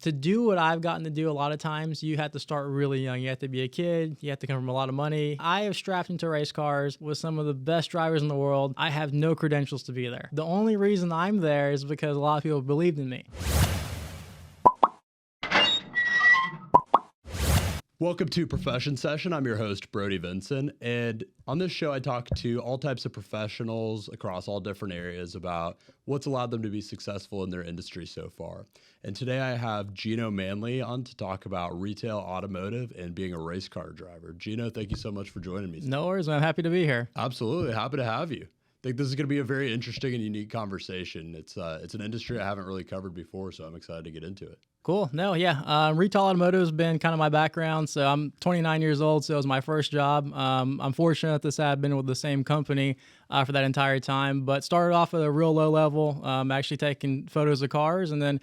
To do what I've gotten to do, a lot of times you have to start really young. You have to be a kid. You have to come from a lot of money. I have strapped into race cars with some of the best drivers in the world. I have no credentials to be there. The only reason I'm there is because a lot of people believed in me. Welcome to Profession Session. I'm your host, Brody Vinson. And on this show, I talk to all types of professionals across all different areas about what's allowed them to be successful in their industry so far. And today I have Gino Manley on to talk about retail automotive and being a race car driver. Gino, thank you so much for joining me. No worries, man. I'm happy to be here. Absolutely. Happy to have you. I think this is going to be a very interesting and unique conversation. It's an industry I haven't really covered before, so I'm excited to get into it. Cool. No, yeah. Retail automotive has been kind of my background. So I'm 29 years old, so it was my first job. I'm fortunate that I've been with the same company for that entire time, but started off at a real low level, actually taking photos of cars, and then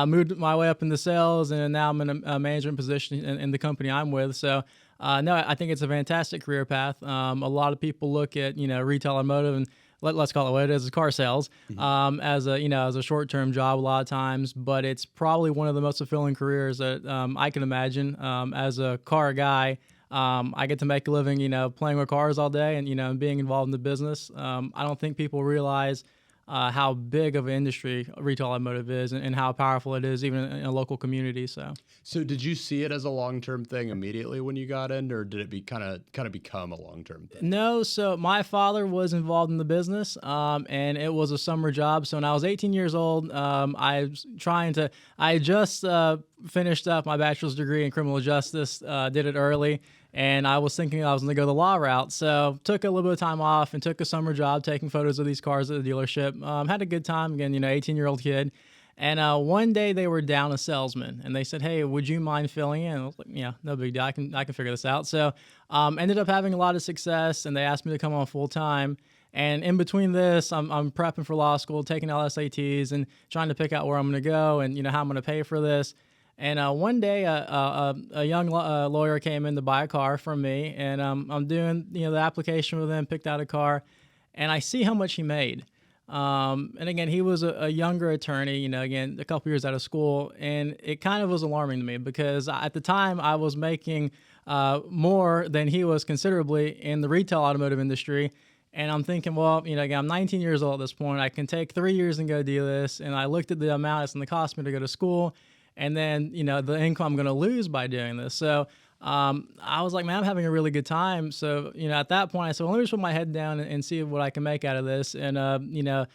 moved my way up into sales, and now I'm in a management position in the company I'm with. So no, I think it's a fantastic career path. A lot of people look at, retail automotive and let's call it what it is, car sales, as a short-term job a lot of times, but it's probably one of the most fulfilling careers that I can imagine. As a car guy, I get to make a living, playing with cars all day and being involved in the business. I don't think people realize how big of an industry retail automotive is and how powerful it is even in a local community. So did you see it as a long-term thing immediately when you got in, or did it be kind of become a long-term thing? No, so my father was involved in the business, and it was a summer job. So when I was 18 years old, I just finished up my bachelor's degree in criminal justice, did it early. And I was thinking I was going to go the law route. So took a little bit of time off and took a summer job taking photos of these cars at the dealership. Had a good time. Again, 18-year-old kid. And one day they were down a salesman and they said, "Hey, would you mind filling in?" I was like, "Yeah, no big deal. I can figure this out." So ended up having a lot of success, and they asked me to come on full time. And in between this, I'm prepping for law school, taking LSATs and trying to pick out where I'm going to go and how I'm going to pay for this. And one day, a young lawyer came in to buy a car from me, and I'm doing the application with him, picked out a car, and I see how much he made. And again, he was a younger attorney, again, a couple years out of school, and it kind of was alarming to me because at the time I was making more than he was considerably in the retail automotive industry. And I'm thinking, well, again, I'm 19 years old at this point. I can take 3 years and go do this. And I looked at the amount it's going to cost me to go to school. And then, the income I'm going to lose by doing this. So I was like, man, I'm having a really good time. So, at that point, I said, well, let me just put my head down and see what I can make out of this. And, going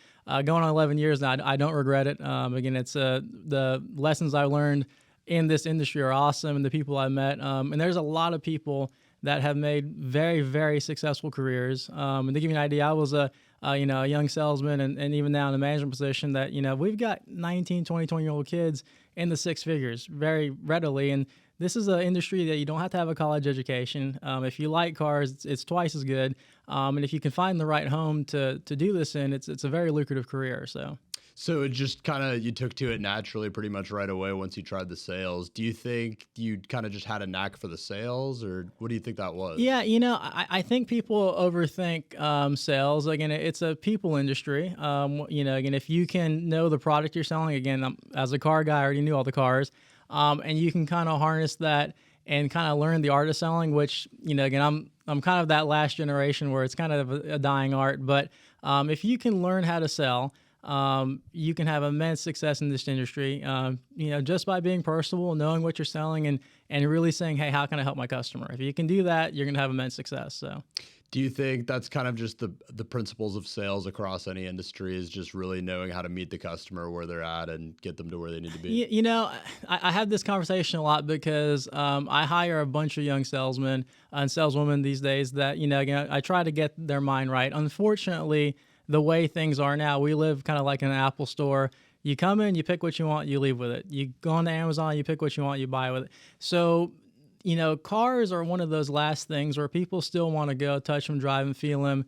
on 11 years now, I don't regret it. Again, it's the lessons I learned in this industry are awesome, and the people I met. And there's a lot of people that have made very, very successful careers. And to give you an idea, I was a young salesman and even now in a management position that, we've got 19, 20-year-old kids in the six figures very readily. And this is an industry that you don't have to have a college education. If you like cars, it's twice as good. And if you can find the right home to do this in, it's a very lucrative career. So it just you took to it naturally pretty much right away once you tried the sales. Do you think you kind of just had a knack for the sales, or what do you think that was? Yeah, I think people overthink sales. Again, it's a people industry. Again, if you can know the product you're selling, again, as a car guy, I already knew all the cars, and you can kind of harness that and kind of learn the art of selling, which, again, I'm kind of that last generation where it's kind of a dying art. But if you can learn how to sell, you can have immense success in this industry, just by being personable, knowing what you're selling, and really saying, hey, how can I help my customer? If you can do that, you're going to have immense success. So, do you think that's kind of just the principles of sales across any industry is just really knowing how to meet the customer where they're at and get them to where they need to be? I have this conversation a lot because I hire a bunch of young salesmen and saleswomen these days that, again, I try to get their mind right. Unfortunately, the way things are now, we live kind of like in an Apple store. You come in, you pick what you want, you leave with it. You go on to Amazon, you pick what you want, you buy with it. So, cars are one of those last things where people still want to go touch them, drive them, feel them.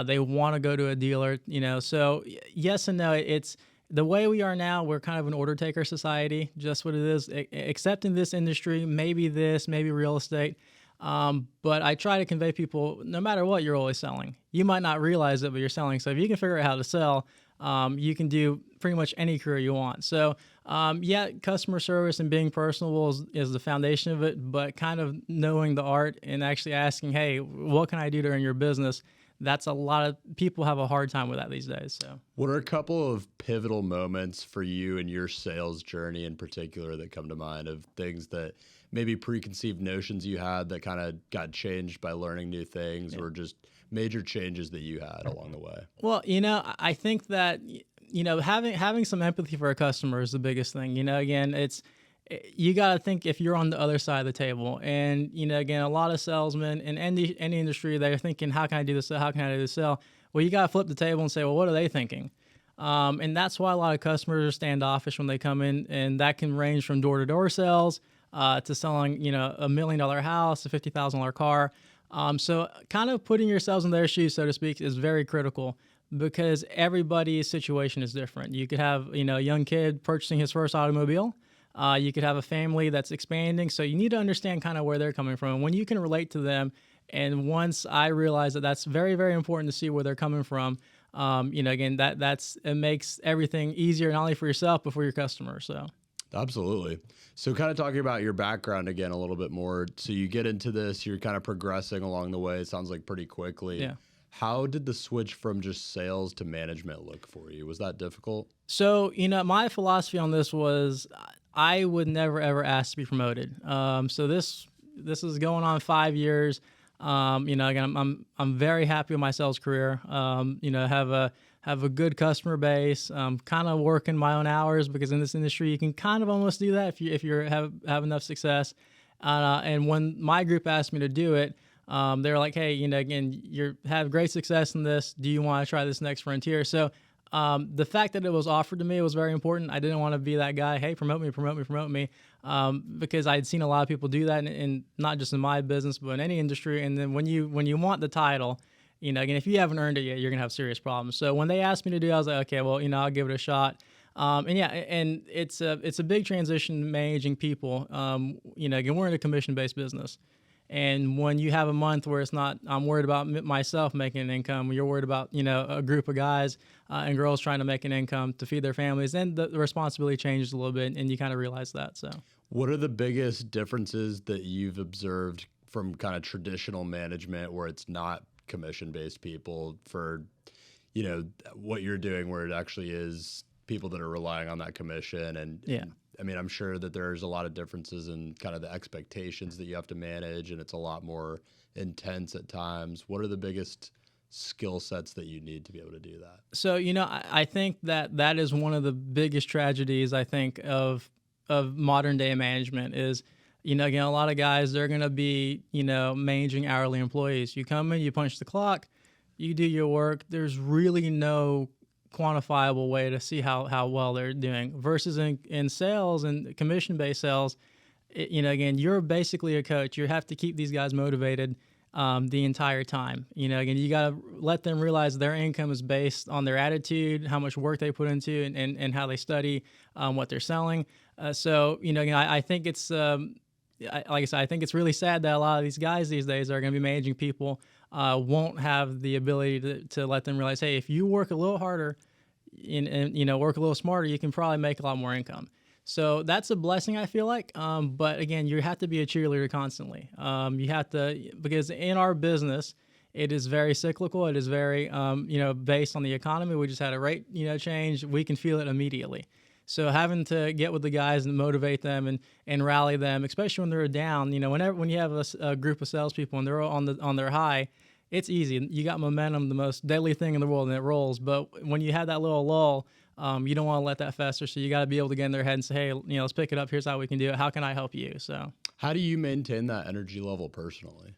They want to go to a dealer, So yes and no. It's the way we are now. We're kind of an order taker society, just what it is. Except in this industry, maybe real estate. But I try to convey people, no matter what, you're always selling. You might not realize it, but you're selling. So if you can figure out how to sell, you can do pretty much any career you want. So Yeah, customer service and being personable is the foundation of it, but kind of knowing the art and actually asking, hey, what can I do to earn your business? That's a lot of people have a hard time with that these days. So, What are a couple of pivotal moments for you and your sales journey in particular that come to mind of things that maybe preconceived notions you had that kind of got changed by learning new things yeah. or just major changes that you had along the way? Well, I think that having some empathy for a customer is the biggest thing. Again, you got to think if you're on the other side of the table, and again, a lot of salesmen in any industry, they're thinking, how can I do this? How can I do this sell? Well, you got to flip the table and say, well, what are they thinking? And that's why a lot of customers are standoffish when they come in, and that can range from door-to-door sales to selling, $1 million house, a $50,000 car. So kind of putting yourselves in their shoes, so to speak, is very critical because everybody's situation is different. You could have, a young kid purchasing his first automobile. You could have a family that's expanding. So you need to understand kind of where they're coming from. And when you can relate to them, and once I realize that that's very, very important to see where they're coming from, again, it makes everything easier not only for yourself but for your customers. So. Absolutely. So, kind of talking about your background again a little bit more. So, you get into this, you're kind of progressing along the way. It sounds like pretty quickly. Yeah. How did the switch from just sales to management look for you? Was that difficult? So, my philosophy on this was I would never ever ask to be promoted. So this is going on 5 years. Again, I'm very happy with my sales career. Have a good customer base. Kind of working my own hours because in this industry you can kind of almost do that if you have enough success. And when my group asked me to do it, they were like, hey, again, you have great success in this. Do you want to try this next frontier? So the fact that it was offered to me was very important. I didn't want to be that guy, hey, promote me, promote me, promote me, because I had seen a lot of people do that, in not just in my business, but in any industry. And then when you want the title, again, if you haven't earned it yet, you're going to have serious problems. So when they asked me to do it, I was like, okay, well, I'll give it a shot. And it's a big transition managing people. Again, we're in a commission-based business. And when you have a month where it's not, I'm worried about myself making an income, you're worried about, a group of guys and girls trying to make an income to feed their families, then the responsibility changes a little bit, and you kind of realize that. So, what are the biggest differences that you've observed from kind of traditional management where it's not commission-based people for, what you're doing where it actually is people that are relying on that commission? And yeah. I mean, I'm sure that there's a lot of differences in kind of the expectations that you have to manage, and it's a lot more intense at times. What are the biggest skill sets that you need to be able to do that? So, I think that is one of the biggest tragedies, I think, of modern day management is, again, a lot of guys, they're going to be, managing hourly employees. You come in, you punch the clock, you do your work. There's really no quantifiable way to see how well they're doing versus in sales and commission-based sales. Again, you're basically a coach. You have to keep these guys motivated the entire time. Again, you got to let them realize their income is based on their attitude, how much work they put into, and how they study what they're selling. Again, I think it's like I said, I think it's really sad that a lot of these guys these days are going to be managing people won't have the ability to let them realize, hey, if you work a little harder and work a little smarter, you can probably make a lot more income. So that's a blessing, I feel like. But again, you have to be a cheerleader constantly. You have to, because in our business, it is very cyclical. It is very, based on the economy. We just had a rate, change. We can feel it immediately. So having to get with the guys and motivate them and rally them, especially when they're down, when you have a group of salespeople and they're on their high, it's easy. You got momentum, the most deadly thing in the world, and it rolls. But when you have that little lull, you don't want to let that fester. So you got to be able to get in their head and say, hey, let's pick it up. Here's how we can do it. How can I help you? So how do you maintain that energy level personally?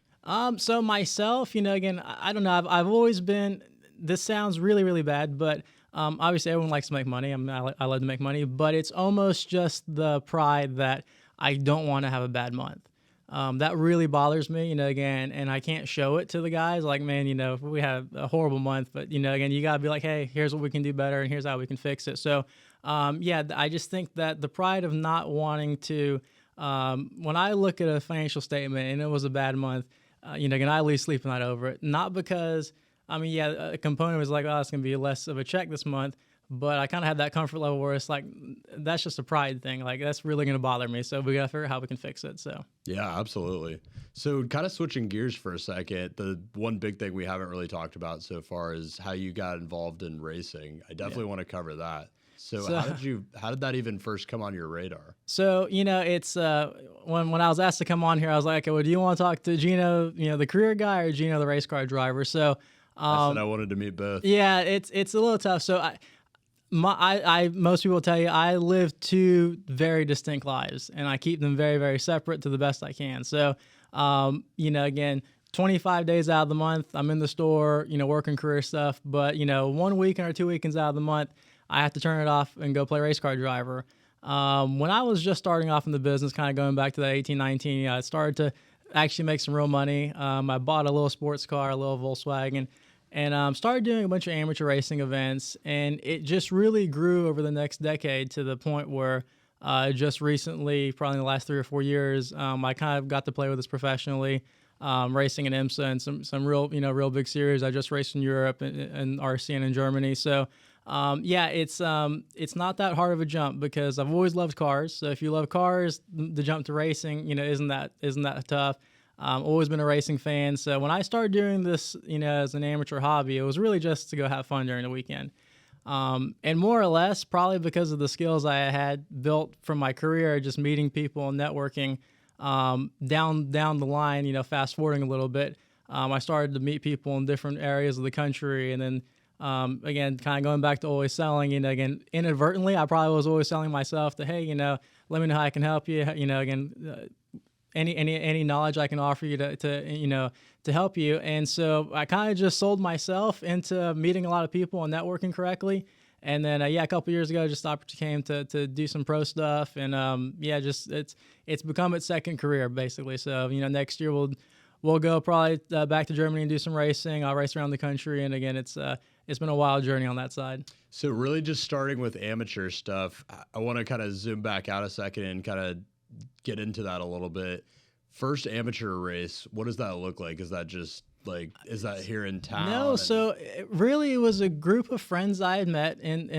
So myself, again, I don't know. I've always been. This sounds really, really bad, but obviously everyone likes to make money. I love to make money, but it's almost just the pride that I don't want to have a bad month. That really bothers me, again, and I can't show it to the guys. Like, man, if we had a horrible month, but again, you gotta be like, hey, here's what we can do better, and here's how we can fix it. So, I just think that the pride of not wanting to, when I look at a financial statement and it was a bad month, again, I lose sleep at night over it. Not because, a component was like, oh, it's gonna be less of a check this month, But I kind of had that comfort level where it's like, that's just a pride thing. Like, that's really going to bother me. So we got to figure out how we can fix it. So, Yeah, absolutely. So, kind of switching gears for a second, the one big thing we haven't really talked about so far is how you got involved in racing. I definitely want to cover that. So, so how did that even first come on your radar? So, it's when I was asked to come on here, I was like, okay, well, do you want to talk to Gino, the career guy, or Gino, the race car driver? So, I said I wanted to meet both. yeah, it's a little tough. So, most people tell you I live two very distinct lives, and I keep them very, very separate to the best I can. So, again, 25 days out of the month, I'm in the store, working career stuff. But 1 weekend or 2 weekends out of the month, I have to turn it off and go play race car driver. When I was just starting off in the business, kind of going back to that 18, 19, I started to actually make some real money. I bought a little sports car, a little Volkswagen, and started doing a bunch of amateur racing events. And it just really grew over the next decade to the point where just recently, probably in the last 3 or 4 years, I kind of got to play with this professionally, racing in IMSA and some real, real big series. I just raced in Europe and RC and in Germany. So, it's not that hard of a jump because I've always loved cars. So if you love cars, the jump to racing, isn't that tough. Always been a racing fan. So when I started doing this, as an amateur hobby, it was really just to go have fun during the weekend. And more or less, probably because of the skills I had built from my career, just meeting people and networking, down the line, fast forwarding a little bit, I started to meet people in different areas of the country, and then again, kind of going back to always selling, again, inadvertently, I probably was always selling myself to, hey, let me know how I can help you. Again, any knowledge I can offer you to help you. And so I kind of just sold myself into meeting a lot of people and networking correctly. And then, a couple years ago, just the opportunity came to do some pro stuff. And just it's become its second career, basically. So, next year we'll go probably back to Germany and do some racing. I'll race around the country. And again, it's been a wild journey on that side. So really just starting with amateur stuff, I want to kind of zoom back out a second and kind of get into that a little bit. First amateur race, what does that look like? Is that just is that here in town? No, so it was a group of friends I had met, and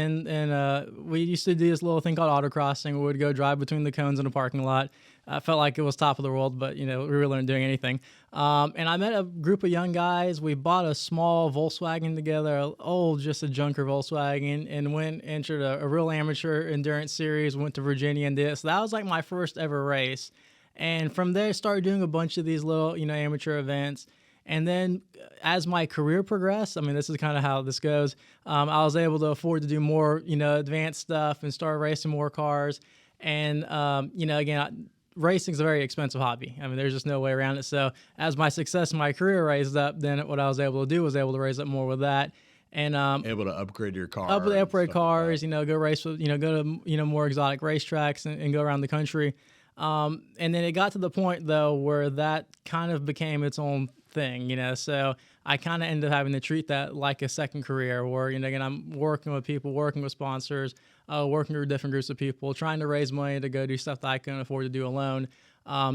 we used to do this little thing called autocrossing. We would go drive between the cones in a parking lot. I felt like it was top of the world, but we really weren't doing anything. And I met a group of young guys. We bought a small Volkswagen together, just a junker Volkswagen, and entered a real amateur endurance series. Went to Virginia and did it. So that was like my first ever race. And from there, started doing a bunch of these little amateur events. And then as my career progressed, this is kind of how this goes. I was able to afford to do more, advanced stuff and start racing more cars. And, again, racing is a very expensive hobby. There's just no way around it. So as my success in my career raised up, then what I was able to do was able to raise up more with that. And able to upgrade your car. Upgrade cars, go race with, go to, more exotic racetracks and go around the country. And then it got to the point, though, where that kind of became its own thing, so I kind of ended up having to treat that like a second career where, again, I'm working with people, working with sponsors, working with different groups of people, trying to raise money to go do stuff that I couldn't afford to do alone.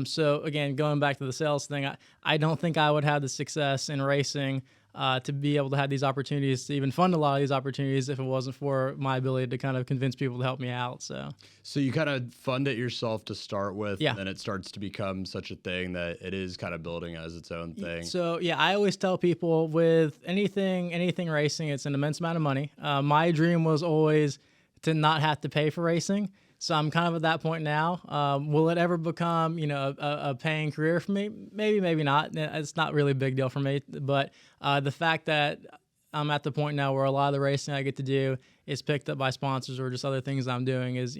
So again, going back to the sales thing, I don't think I would have the success in racing to be able to have these opportunities, to even fund a lot of these opportunities if it wasn't for my ability to kind of convince people to help me out. So you kind of fund it yourself to start with, yeah. And then it starts to become such a thing that it is kind of building as its own thing. So I always tell people with anything racing, it's an immense amount of money. My dream was always to not have to pay for racing. So I'm kind of at that point now. Will it ever become, a paying career for me? Maybe, maybe not. It's not really a big deal for me. But the fact that I'm at the point now where a lot of the racing I get to do is picked up by sponsors or just other things I'm doing is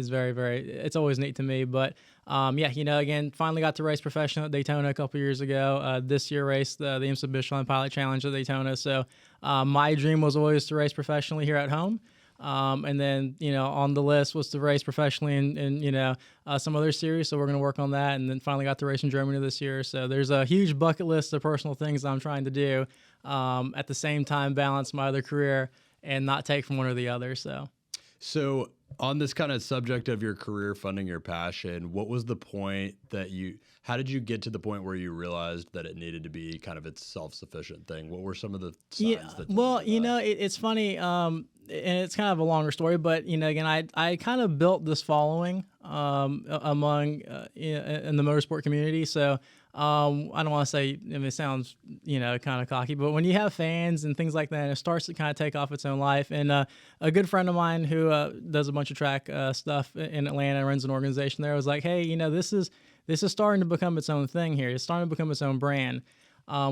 very, very, it's always neat to me. But again, finally got to race professional at Daytona a couple years ago. This year raced the IMSA Michelin Pilot Challenge at Daytona. So my dream was always to race professionally here at home. And then, on the list was to race professionally in some other series. So we're going to work on that. And then finally got to race in Germany this year. So there's a huge bucket list of personal things I'm trying to do. At the same time, balance my other career and not take from one or the other. So on this kind of subject of your career funding your passion, what was the point how did you get to the point where you realized that it needed to be kind of its self-sufficient thing? What were some of the signs that? Well, it's funny. and it's kind of a longer story, but again, I kind of built this following among in the motorsport community. So I don't want to say, I mean, it sounds kind of cocky, but when you have fans and things like that, it starts to kind of take off its own life. And a good friend of mine who does a bunch of track stuff in Atlanta, runs an organization there, was like, hey, this is starting to become its own thing here. It's starting to become its own brand.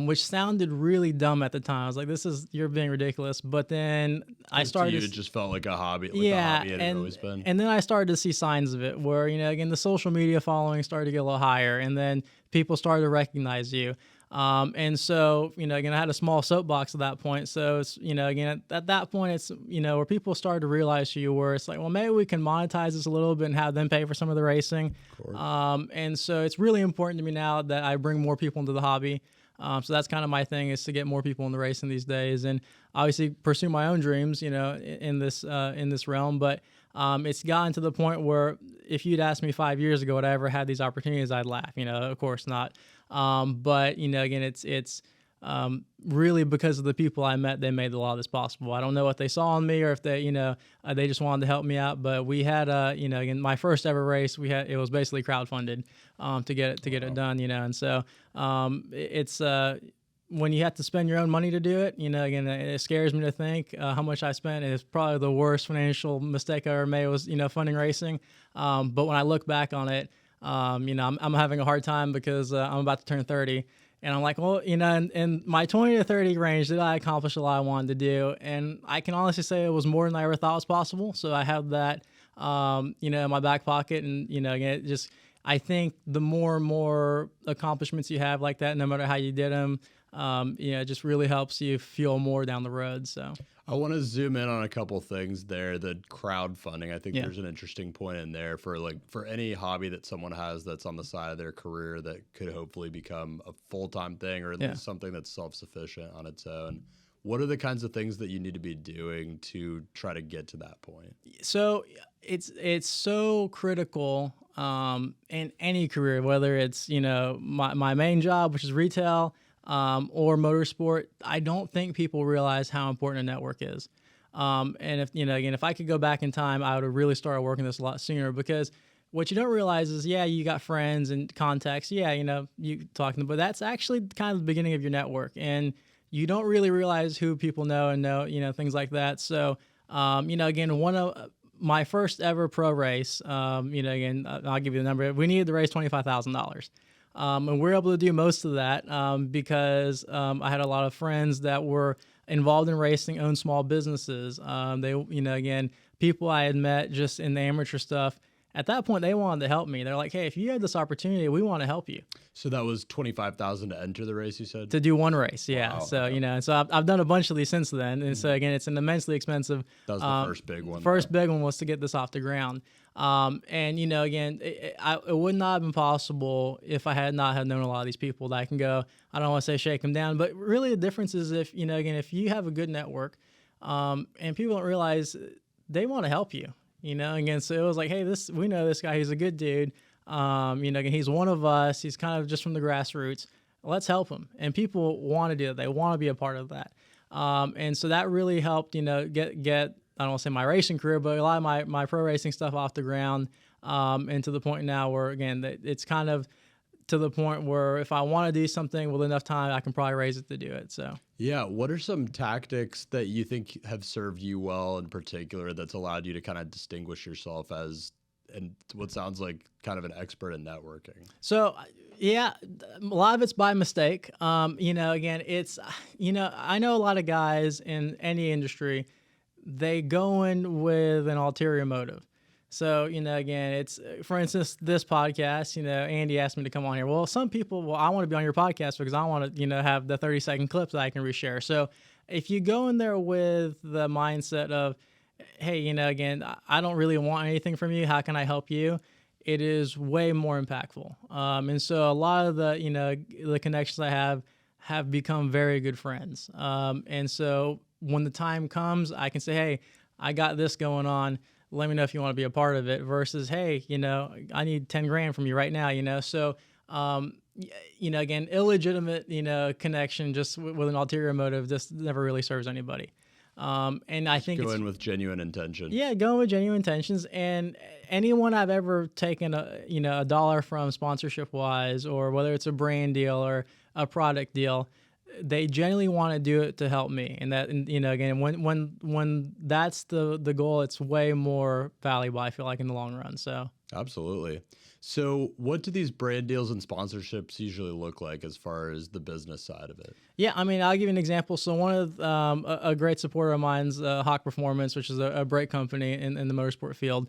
Which sounded really dumb at the time. I was like, you're being ridiculous. But then I started. To you, it just felt like a hobby. Like yeah, a hobby it had always been. And then I started to see signs of it where, again, the social media following started to get a little higher, and then people started to recognize you. And so, again, I had a small soapbox at that point. So it's, again, at that point, it's, where people started to realize who you were. It's like, well, maybe we can monetize this a little bit and have them pay for some of the racing. Of course. And so it's really important to me now that I bring more people into the hobby. So that's kind of my thing, is to get more people in the racing these days, and obviously pursue my own dreams, in this realm. But it's gotten to the point where if you'd asked me 5 years ago would I ever had these opportunities, I'd laugh. Of course not. But again, it's really because of the people I met, they made a lot of this possible. I don't know what they saw in me, or if they, they just wanted to help me out. But we had, again, my first ever race, it was basically crowdfunded to get it done, and so it's when you have to spend your own money to do it, again, it scares me to think how much I spent. It's probably the worst financial mistake I ever made was, funding racing. But when I look back on it, I'm having a hard time because I'm about to turn 30. And I'm like, well, in my 20 to 30 range, did I accomplish a lot I wanted to do? And I can honestly say it was more than I ever thought was possible. So I have that, in my back pocket. And, again, I think the more and more accomplishments you have like that, no matter how you did them, it just really helps you feel more down the road. So I want to zoom in on a couple things there. The crowdfunding, I think there's an interesting point in there for any hobby that someone has that's on the side of their career that could hopefully become a full-time thing, or at least something that's self-sufficient on its own. What are the kinds of things that you need to be doing to try to get to that point? So it's so critical in any career, whether it's, my main job, which is retail, or motorsport. I don't think people realize how important a network is. And if, again, if I could go back in time, I would have really started working this a lot sooner, because what you don't realize is, you got friends and contacts. You talking, but that's actually kind of the beginning of your network. And you don't really realize who people know and things like that. So, again, one of my first ever pro race, again, I'll give you the number. We needed to raise $25,000. And we were able to do most of that because I had a lot of friends that were involved in racing, owned small businesses. They, again, people I had met just in the amateur stuff. At that point, they wanted to help me. They're like, hey, if you had this opportunity, we want to help you. So that was $25,000 to enter the race, you said? To do one race, yeah. Wow. So, and so I've done a bunch of these since then. And so, again, it's an immensely expensive. That was the first big one. First big one was to get this off the ground. And, again, it would not have been possible if I had not had known a lot of these people that I can go, I don't want to say shake them down, but really the difference is if, again, if you have a good network and people don't realize they want to help you. Again, so it was like, hey, we know this guy. He's a good dude. Again, he's one of us. He's kind of just from the grassroots. Let's help him. And people want to do that. They want to be a part of that. And so that really helped, get, I don't want to say my racing career, but a lot of my pro racing stuff off the ground. And to the point now where, again, it's kind of to the point where if I want to do something with enough time, I can probably raise it to do it. So, yeah. What are some tactics that you think have served you well in particular that's allowed you to kind of distinguish yourself as, and what sounds like kind of an expert in networking? So, yeah, a lot of it's by mistake. Again, it's, I know a lot of guys in any industry, they go in with an ulterior motive. So, again, it's, for instance, this podcast, Andy asked me to come on here. Well, some people, I want to be on your podcast because I want to, have the 30-second clips that I can reshare. So if you go in there with the mindset of, hey, again, I don't really want anything from you. How can I help you? It is way more impactful. And so a lot of the, the connections I have become very good friends. And so when the time comes, I can say, hey, I got this going on. Let me know if you want to be a part of it versus, hey, I need 10 grand from you right now, So, again, illegitimate, connection just with an ulterior motive just never really serves anybody. And I think Go it's in with genuine intention. yeah, going with genuine intentions. And anyone I've ever taken a dollar from sponsorship wise, or whether it's a brand deal or a product deal, they genuinely want to do it to help me. And again, when that's the goal, it's way more valuable, I feel like, in the long run. So Absolutely. So, what do these brand deals and sponsorships usually look like as far as the business side of it? yeah, I mean, I'll give you an example. So one of a great supporter of mine's Hawk Performance, which is a brake company in the motorsport field.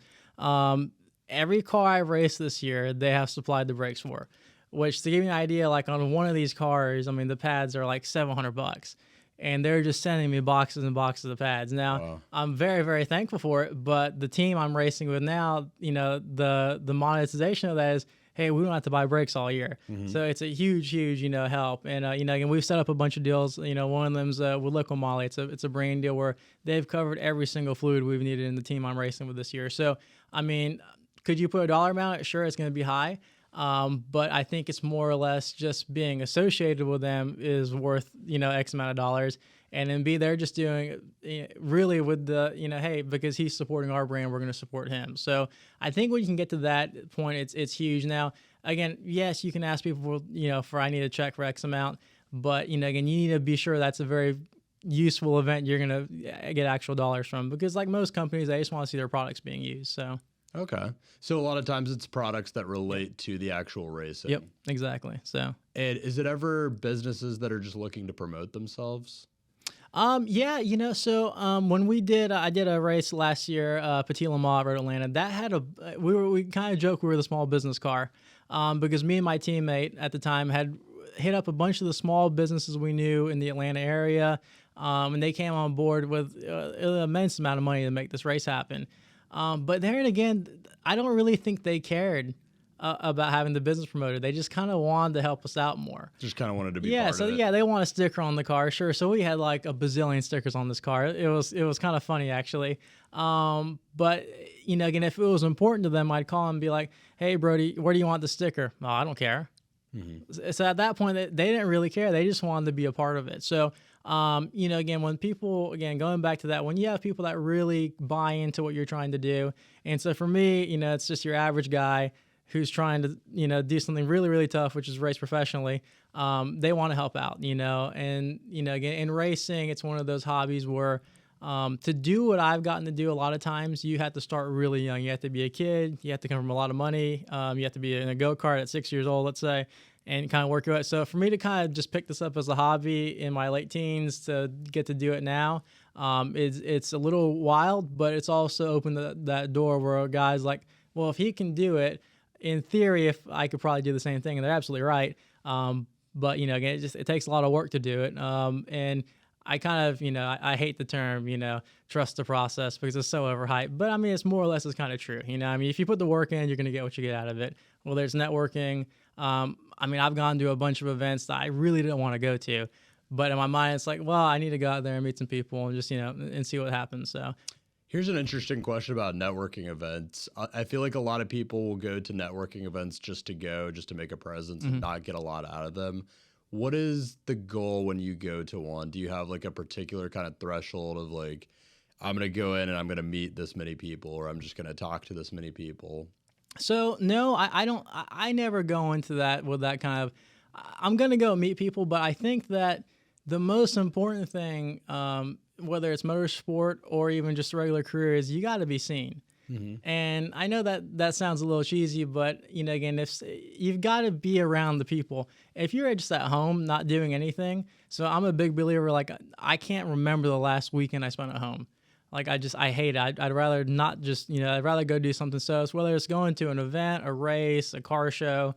Every car I've raced this year, they have supplied the brakes for. Which, to give you an idea, like on one of these cars, I mean, the pads are like $700, and they're just sending me boxes and boxes of pads. Now, Wow. I'm very, very thankful for it, but the team I'm racing with now, the monetization of that is, hey, we don't have to buy brakes all year. So it's a huge, huge, help. And, again, we've set up a bunch of deals. One of them's with Gino Manley. It's a brand deal where they've covered every single fluid we've needed in the team I'm racing with this year. So, I mean, could you put a dollar amount? Sure, it's going to be high. But I think it's more or less just being associated with them is worth, X amount of dollars. And then B, they're just doing really with the, hey, because he's supporting our brand, we're going to support him. So I think when you can get to that point, it's huge. Now, again, yes, you can ask people, for I need a check for X amount. But, again, you need to be sure that's a very useful event you're going to get actual dollars from. Because like most companies, they just want to see their products being used. So. Okay. So, a lot of times it's products that relate to the actual racing. Yep, exactly. So. And is it ever businesses that are just looking to promote themselves? Yeah, when I did a race last year, Petit Le Mans, Road Atlanta. That had we kind of joke we were the small business car, because me and my teammate at the time had hit up a bunch of the small businesses we knew in the Atlanta area, and they came on board with an immense amount of money to make this race happen. But there and again, I don't really think they cared about having the business promoted. They just kind of wanted to help us out more. Just kind of wanted to be Yeah, part so of it. yeah, they want a sticker on the car, sure. So we had like a bazillion stickers on this car. It was kind of funny actually. But again, if it was important to them, I'd call them and be like, "Hey, Brody, where do you want the sticker?" "Oh, I don't care." So at that point, they didn't really care. They just wanted to be a part of it. So, again, when people, again, going back to that, when you have people that really buy into what you're trying to do, and so for me, it's just your average guy who's trying to, do something really, really tough, which is race professionally. They want to help out, and, again, in racing, it's one of those hobbies where to do what I've gotten to do a lot of times, you have to start really young. You have to be a kid. You have to come from a lot of money. You have to be in a go-kart at 6 years old, let's say, and kind of work your way. So for me to kind of just pick this up as a hobby in my late teens to get to do it now, it's a little wild, but it's also opened that door where a guy's like, well, if he can do it, in theory, if I could probably do the same thing, and they're absolutely right. But again, it takes a lot of work to do it. And I kind of, I hate the term, trust the process because it's so overhyped. But I mean, it's more or less is kind of true. I mean, if you put the work in, you're going to get what you get out of it. Well, there's networking. I mean, I've gone to a bunch of events that I really didn't want to go to, but in my mind, it's like, well, I need to go out there and meet some people and just, and see what happens. So. Here's an interesting question about networking events. I feel like a lot of people will go to networking events just to make a presence and not get a lot out of them. What is the goal when you go to one? Do you have like a particular kind of threshold of like, I'm going to go in and I'm going to meet this many people, or I'm just going to talk to this many people? So no, I don't. I never go into that with that kind of. I'm gonna go meet people, but I think that the most important thing, whether it's motorsport or even just a regular career, is you got to be seen. And I know that sounds a little cheesy, but again, if you've got to be around the people. If you're just at home not doing anything, so I'm a big believer. Like I can't remember the last weekend I spent at home. Like I hate it. I'd rather not just, I'd rather go do something. So it's whether it's going to an event, a race, a car show,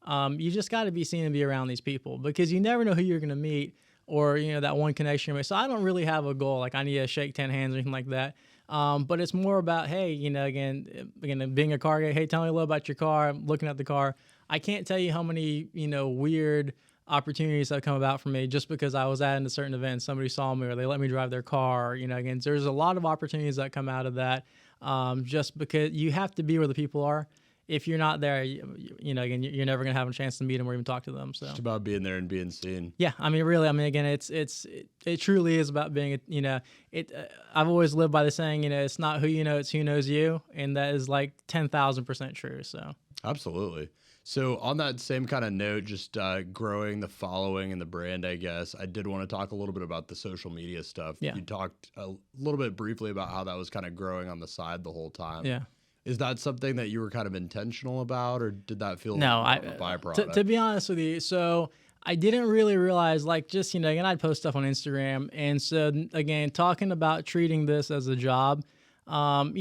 you just got to be seen and be around these people because you never know who you're going to meet or, that one connection. So I don't really have a goal. Like I need to shake 10 hands or anything like that. But it's more about, hey, again, being a car guy, hey, tell me a little about your car. I'm looking at the car. I can't tell you how many, weird opportunities that come about for me just because I was at a certain event, somebody saw me or they let me drive their car. Again, there's a lot of opportunities that come out of that just because you have to be where the people are. if you're not there, again, you're never going to have a chance to meet them or even talk to them. So It's about being there and being seen. yeah, I mean, really, I mean, again, it truly is about being, I've always lived by the saying, it's not who you know, it's who knows you. And that is like 10,000% true. So Absolutely. So on that same kind of note, just growing the following and the brand, I guess, I did want to talk a little bit about the social media stuff. Yeah. You talked a little bit briefly about how that was kind of growing on the side the whole time. yeah. Is that something that you were kind of intentional about, or did that feel No, like a byproduct? to be honest with you, so I didn't really realize, like, just, again, I'd post stuff on Instagram. And so, again, talking about treating this as a job, so I'm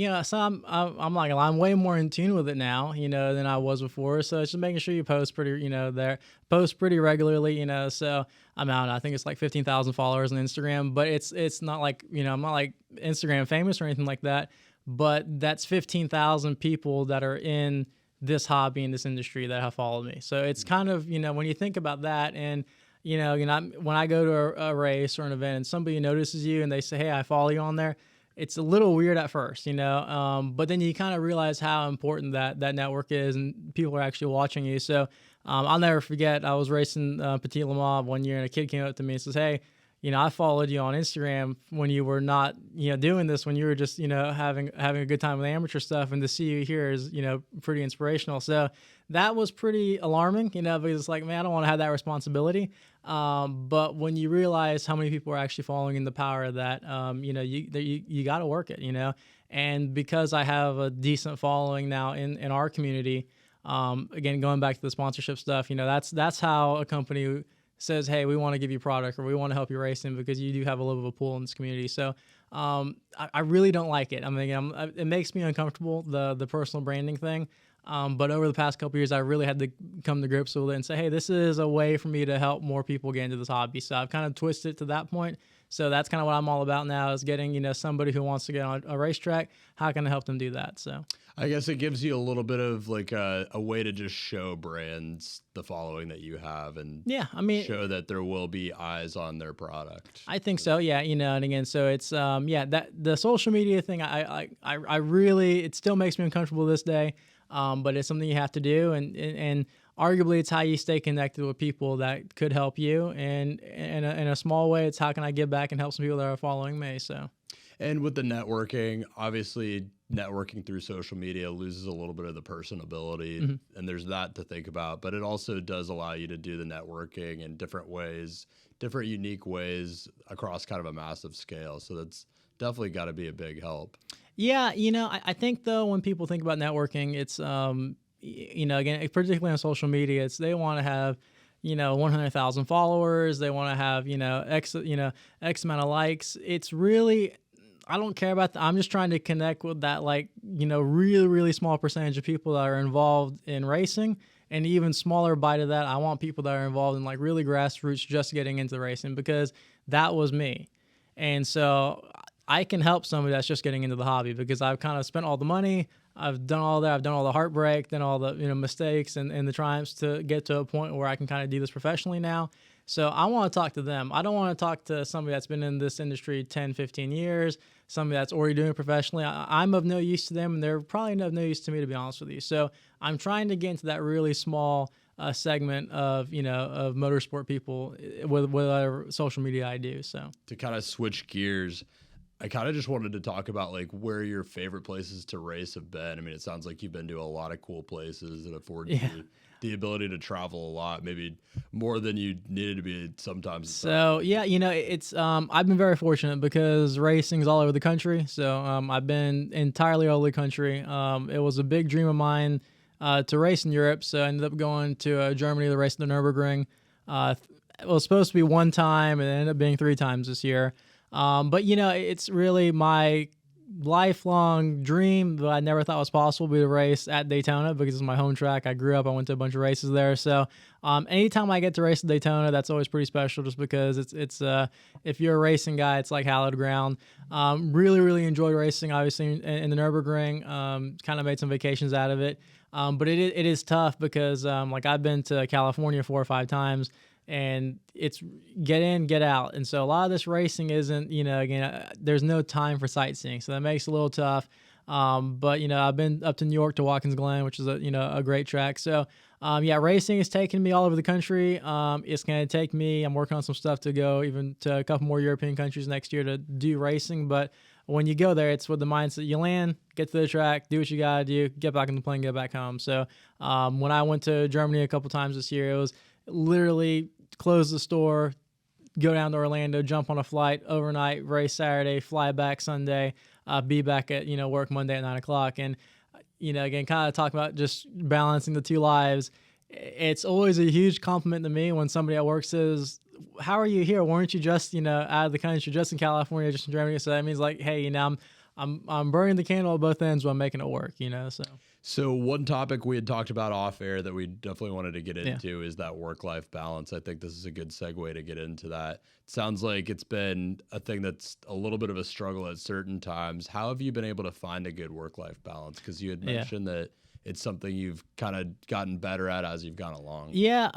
way more in tune with it now, than I was before. So it's just making sure you post post pretty regularly, so I'm out. I think it's like 15,000 followers on Instagram, but it's not like, I'm not like Instagram famous or anything like that, but that's 15,000 people that are in this hobby, in this industry, that have followed me. So it's kind of, when you think about that, and when I go to a race or an event and somebody notices you and they say, hey, I follow you on there, it's a little weird at first, but then you kind of realize how important that network is, and people are actually watching you. So I'll never forget, I was racing Petit Le Mans one year, and a kid came up to me and says, hey, I followed you on Instagram when you were not, doing this, when you were just, having a good time with amateur stuff, and to see you here is, pretty inspirational. So that was pretty alarming, because it's like, man, I don't want to have that responsibility. But when you realize how many people are actually following in the power of that, you got to work it, and because I have a decent following now in our community, again, going back to the sponsorship stuff, that's how a company says, hey, we want to give you product, or we want to help you racing, because you do have a little bit of a pool in this community. So I really don't like it. I mean, it makes me uncomfortable, the personal branding thing. But over the past couple of years, I really had to come to grips with it and say, hey, this is a way for me to help more people get into this hobby. So I've kind of twisted it to that point. So that's kind of what I'm all about now, is getting, somebody who wants to get on a racetrack, how can I help them do that? So I guess it gives you a little bit of like a way to just show brands the following that you have, and yeah, I mean, show that there will be eyes on their product. I think so. Yeah. And again, so it's, that the social media thing, I really, it still makes me uncomfortable this day. But it's something you have to do, and arguably it's how you stay connected with people that could help you. And in a small way, it's how can I give back and help some people that are following me. So, and with the networking, obviously networking through social media loses a little bit of the personability, and there's that to think about, but it also does allow you to do the networking in different ways, different unique ways across kind of a massive scale. So that's definitely got to be a big help. Yeah, I think, though, when people think about networking, it's, again, particularly on social media, it's they want to have, 100,000 followers. They want to have, X amount of likes. It's really, I don't care about that. I'm just trying to connect with that, like, really, really small percentage of people that are involved in racing. And even smaller bite of that, I want people that are involved in, like, really grassroots, just getting into racing, because that was me. And so I can help somebody that's just getting into the hobby, because I've kind of spent all the money, I've done all that, I've done all the heartbreak, done all the mistakes and the triumphs to get to a point where I can kind of do this professionally now. So I want to talk to them. I don't want to talk to somebody that's been in this industry 10, 15 years, somebody that's already doing it professionally. I'm of no use to them, and they're probably of no use to me, to be honest with you. So I'm trying to get into that really small segment of of motorsport people with whatever social media I do. So to kind of switch gears, I kind of just wanted to talk about like where your favorite places to race have been. I mean, it sounds like you've been to a lot of cool places that afford you the ability to travel a lot, maybe more than you needed to be sometimes. So yeah, it's I've been very fortunate, because racing's all over the country. So I've been entirely all over the country. It was a big dream of mine to race in Europe, so I ended up going to Germany to race the Nürburgring. It was supposed to be one time, and it ended up being 3 times this year. But it's really my lifelong dream that I never thought was possible, be to race at Daytona, because it's my home track. I grew up, I went to a bunch of races there. So anytime I get to race at Daytona, that's always pretty special, just because it's if you're a racing guy, it's like hallowed ground. Really, really enjoyed racing, obviously, in the Nürburgring. Kind of made some vacations out of it. But it is tough, because like I've been to California 4 or 5 times, and it's get in, get out. And so a lot of this racing isn't, again, there's no time for sightseeing. So that makes it a little tough. But I've been up to New York to Watkins Glen, which is a great track. So yeah, racing is taking me all over the country. It's going to take me. I'm working on some stuff to go even to a couple more European countries next year to do racing. But when you go there, it's with the mindset you land, get to the track, do what you got to do, get back in the plane, get back home. So when I went to Germany a couple times this year, it was literally close the store, go down to Orlando, jump on a flight overnight, race Saturday, fly back Sunday, be back at work Monday at 9 o'clock. And again, kind of talking about just balancing the two lives. It's always a huge compliment to me when somebody at work says, "How are you here? Weren't you just out of the country, just in California, just in Germany?" So that means like, hey, I'm burning the candle at both ends while making it work. So one topic we had talked about off air that we definitely wanted to get into is that work-life balance. I think this is a good segue to get into that. It sounds like it's been a thing that's a little bit of a struggle at certain times. How have you been able to find a good work-life balance? Because you had mentioned that it's something you've kind of gotten better at as you've gone along. Yeah,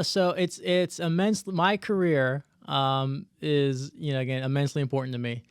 so it's immense. My career is again immensely important to me.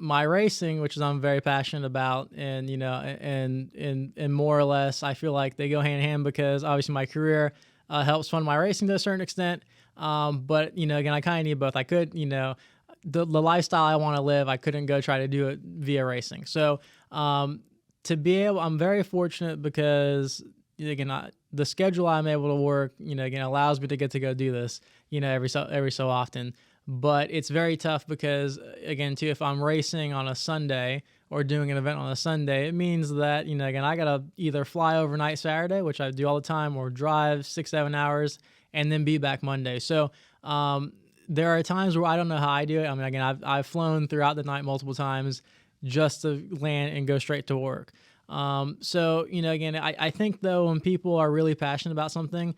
My racing, which is I'm very passionate about, and and more or less, I feel like they go hand in hand because obviously my career helps fund my racing to a certain extent. But again, I kind of need both. I could, the lifestyle I want to live, I couldn't go try to do it via racing. So to be able, I'm very fortunate because again, the schedule I'm able to work, again, allows me to get to go do this, every so often. But it's very tough because, again, too, if I'm racing on a Sunday or doing an event on a Sunday, it means that, again, I got to either fly overnight Saturday, which I do all the time, or drive 6-7 hours and then be back Monday. So there are times where I don't know how I do it. I mean, again, I've flown throughout the night multiple times just to land and go straight to work. So, again, I think, though, when people are really passionate about something,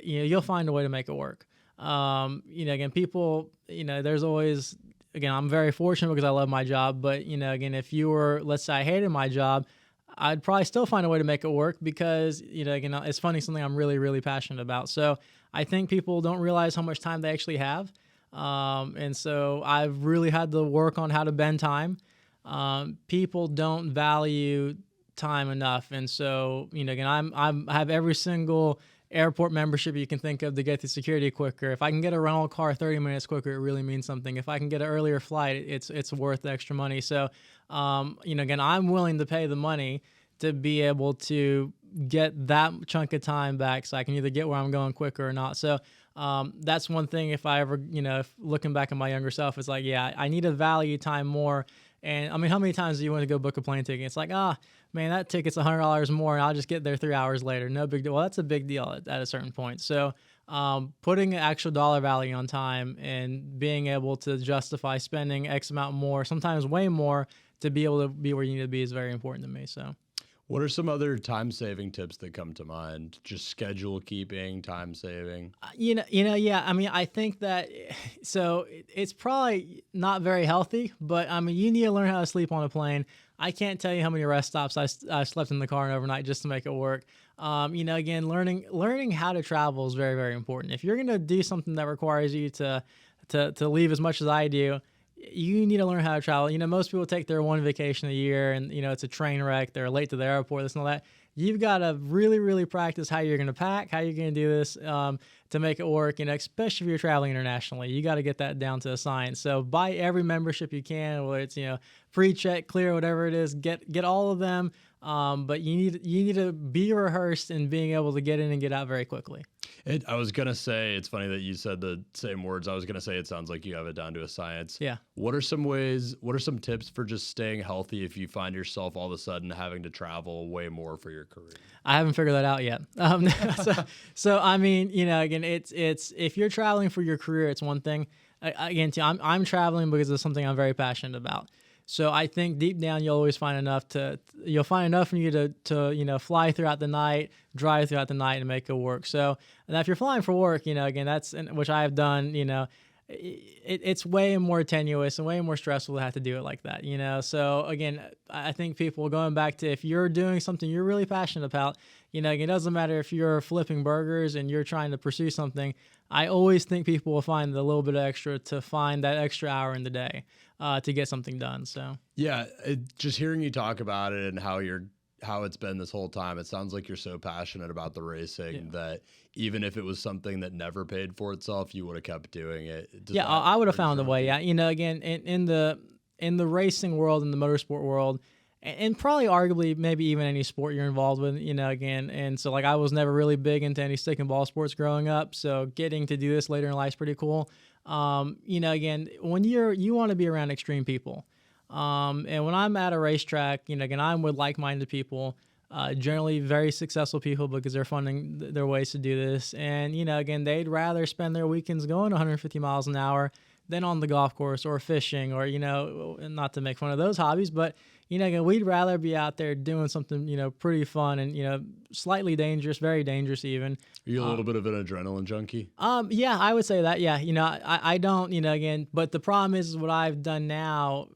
you'll find a way to make it work. Again, people, there's always, again, I'm very fortunate because I love my job, but, again, if you were, let's say I hated my job, I'd probably still find a way to make it work because, again, it's funny, something I'm really, really passionate about. So I think people don't realize how much time they actually have. And so I've really had to work on how to bend time. People don't value time enough. And so, again, I have every single airport membership you can think of to get to security quicker. If I can get a rental car 30 minutes quicker, it really means something. If I can get an earlier flight, it's worth the extra money. So, again, I'm willing to pay the money to be able to get that chunk of time back so I can either get where I'm going quicker or not. So that's one thing. If I ever, if looking back at my younger self, it's like, yeah, I need to value time more. And I mean, how many times do you want to go book a plane ticket? It's like, man, that ticket's $100 more, and I'll just get there 3 hours later. No big deal. Well, that's a big deal at a certain point. So putting an actual dollar value on time and being able to justify spending X amount more, sometimes way more, to be able to be where you need to be is very important to me. So. What are some other time-saving tips that come to mind? Just schedule keeping, time saving. Yeah. I mean, I think that so it's probably not very healthy, but I mean, you need to learn how to sleep on a plane. I can't tell you how many rest stops I slept in the car overnight just to make it work. Again, learning how to travel is very, very important. If you're gonna do something that requires you to leave as much as I do, you need to learn how to travel. Most people take their one vacation a year and, it's a train wreck. They're late to the airport, this and all that. You've got to really, really practice how you're going to pack, how you're going to do this to make it work. Especially if you're traveling internationally, you got to get that down to a science. So buy every membership you can, whether it's, pre-check, clear, whatever it is, get all of them. But you need to be rehearsed in being able to get in and get out very quickly. I was going to say, it's funny that you said the same words. I was going to say, it sounds like you have it down to a science. Yeah. What are some tips for just staying healthy if you find yourself all of a sudden having to travel way more for your career? I haven't figured that out yet. So I mean, again, it's if you're traveling for your career, it's one thing. Again, I'm traveling because it's something I'm very passionate about. So I think deep down you'll always find enough in you to fly throughout the night, drive throughout the night, and make it work. So now if you're flying for work, again, which I have done, it's way more tenuous and way more stressful to have to do it like that, you know? So again, I think people going back to, if you're doing something you're really passionate about, you know, it doesn't matter if you're flipping burgers and you're trying to pursue something. I always think people will find a little bit extra to find that extra hour in the day to get something done. So Yeah, just hearing you talk about it and how it's been this whole time, it sounds like you're so passionate about the racing that even if it was something that never paid for itself, you would have kept doing it. yeah, I would have found a way. Yeah, you know, again, in the racing world, in the motorsport world, and probably arguably maybe even any sport you're involved with, you know, again, and so like I was never really big into any stick and ball sports growing up, so getting to do this later in life is pretty cool. You know, again, when you want to be around extreme people. And when I'm at a racetrack, you know, again, I'm with like-minded people, generally very successful people because they're funding their ways to do this. And, you know, again, they'd rather spend their weekends going 150 miles an hour than on the golf course or fishing or, you know, not to make fun of those hobbies, but, you know, again, we'd rather be out there doing something, you know, pretty fun and, you know, slightly dangerous, very dangerous even. Are you a little bit of an adrenaline junkie? Yeah, I would say that. Yeah. You know, I don't, you know, again, but the problem is what I've done now,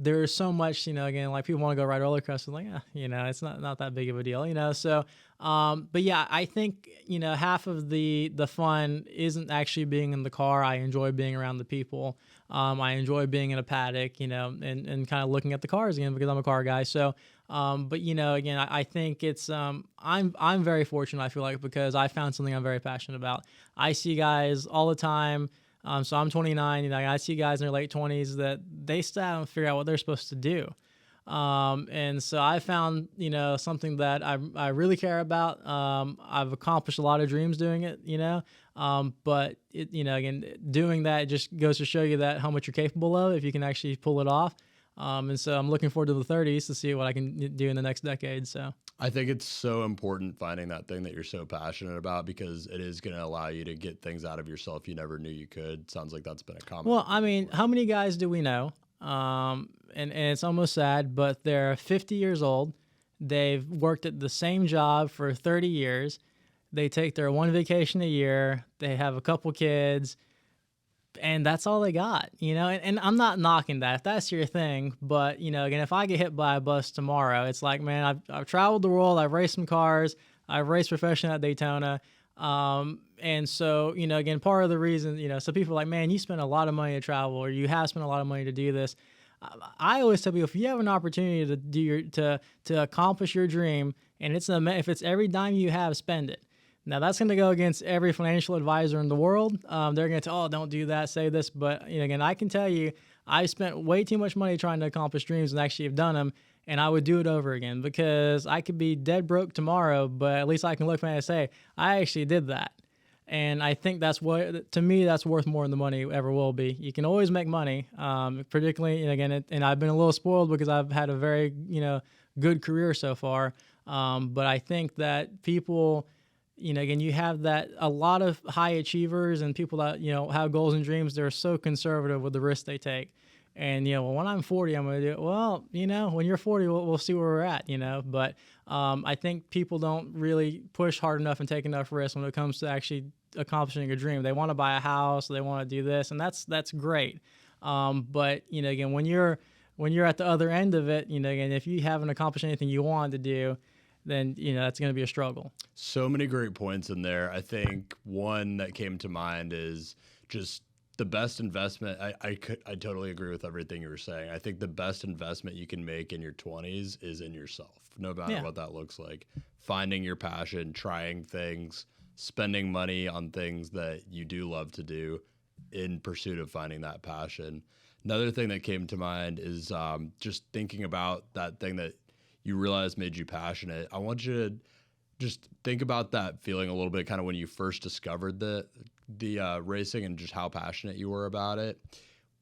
there's so much, you know, again, like people want to go ride roller coasters, like, you know, it's not that big of a deal, you know? So, but yeah, I think, you know, half of the fun isn't actually being in the car. I enjoy being around the people. I enjoy being in a paddock, you know, and kind of looking at the cars again because I'm a car guy. So, but you know, again, I think it's, I'm very fortunate, I feel like, because I found something I'm very passionate about. I see guys all the time. So I'm 29, you know, I see guys in their late 20s that they still haven't figured out what they're supposed to do. And so I found, you know, something that I really care about. I've accomplished a lot of dreams doing it, you know, but it, you know, again, doing that just goes to show you that how much you're capable of if you can actually pull it off. And so I'm looking forward to the 30s to see what I can do in the next decade. So I think it's so important finding that thing that you're so passionate about because it is going to allow you to get things out of yourself you never knew you could. Sounds like that's been a common. well, I mean, how many guys do we know? And it's almost sad, but they're 50 years old. They've worked at the same job for 30 years. They take their one vacation a year. They have a couple kids, and that's all they got, you know? And I'm not knocking that if that's your thing, but, you know, again, if I get hit by a bus tomorrow, it's like, man, I've traveled the world. I've raced some cars. I've raced professionally at Daytona. And so, you know, again, part of the reason, you know, so people are like, man, you spend a lot of money to travel or you have spent a lot of money to do this. I always tell people, if you have an opportunity to do to accomplish your dream, and if it's every dime you have, spend it. Now that's going to go against every financial advisor in the world. They're going to tell, oh, don't do that, say this. But, you know, again, I can tell you, I spent way too much money trying to accomplish dreams and actually have done them. And I would do it over again because I could be dead broke tomorrow, but at least I can look back and say, I actually did that. And I think that's what, to me, that's worth more than the money ever will be. You can always make money, particularly, and again, and I've been a little spoiled because I've had a very, you know, good career so far. But I think that people, you know, again, you have that a lot of high achievers and people that, you know, have goals and dreams. They're so conservative with the risks they take. And, you know, well, when I'm 40, I'm going to do it. Well, you know, when you're 40, we'll see where we're at, you know. But I think people don't really push hard enough and take enough risks when it comes to actually accomplishing a dream. They want to buy a house, they want to do this, and that's great. But, you know, again, when you're at the other end of it, you know, again, if you haven't accomplished anything you wanted to do, then, you know, that's going to be a struggle. So many great points in there. I think one that came to mind is just the best investment. I totally agree with everything you were saying. I think the best investment you can make in your 20s is in yourself, no matter what that looks like. Finding your passion, trying things, spending money on things that you do love to do in pursuit of finding that passion. Another thing that came to mind is just thinking about that thing that you realized made you passionate. I want you to just think about that feeling a little bit, kind of when you first discovered the racing and just how passionate you were about it.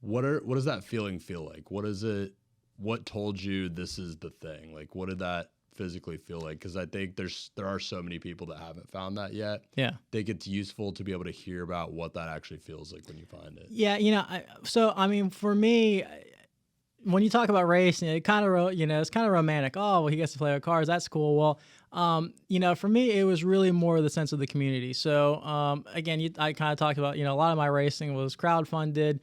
What does that feeling feel like? What is it? What told you this is the thing? Like, what did that physically feel like? Because I think there are so many people that haven't found that yet. Yeah. I think it's useful to be able to hear about what that actually feels like when you find it. Yeah, you know, I mean, for me, when you talk about racing, it kind of, it's kind of romantic. Oh, well, he gets to play with cars. That's cool. Well, for me, it was really more the sense of the community. So, again, I kind of talked about, a lot of my racing was crowdfunded.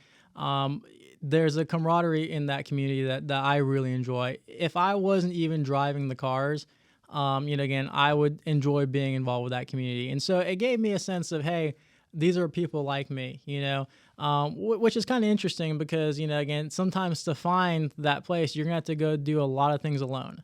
There's a camaraderie in that community that I really enjoy. If I wasn't even driving the cars, again, I would enjoy being involved with that community. And so it gave me a sense of, hey, these are people like me, which is kind of interesting because, again, sometimes to find that place, you're going to have to go do a lot of things alone.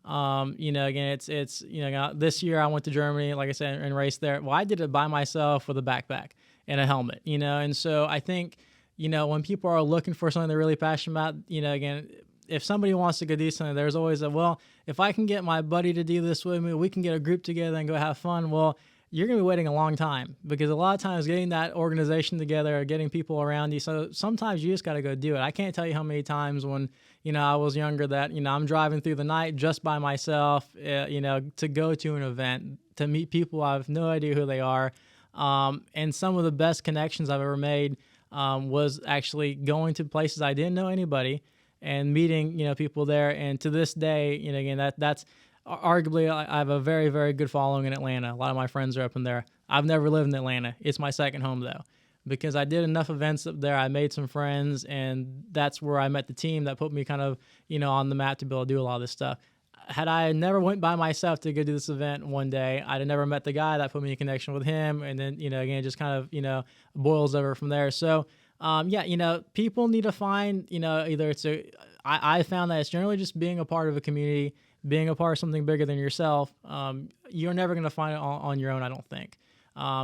Again, it's this year I went to Germany, like I said, and raced there. Well, I did it by myself with a backpack and a helmet, and so I think, when people are looking for something they're really passionate about, again, if somebody wants to go do something, there's always well, if I can get my buddy to do this with me, we can get a group together and go have fun. Well, you're going to be waiting a long time because a lot of times getting that organization together or getting people around you. So sometimes you just got to go do it. I can't tell you how many times when, I was younger that, I'm driving through the night just by myself, to go to an event, to meet people. I have no idea who they are. And some of the best connections I've ever made was actually going to places I didn't know anybody and meeting, people there. And to this day, again, that's arguably, I have a very, very good following in Atlanta. A lot of my friends are up in there. I've never lived in Atlanta. It's my second home, though, because I did enough events up there. I made some friends, and that's where I met the team that put me kind of, on the map to be able to do a lot of this stuff. Had I never went by myself to go do this event one day, I'd have never met the guy that put me in connection with him. And then, again, just kind of, boils over from there. So, people need to find, either I found that it's generally just being a part of a community, being a part of something bigger than yourself. You're never going to find it on your own, I don't think.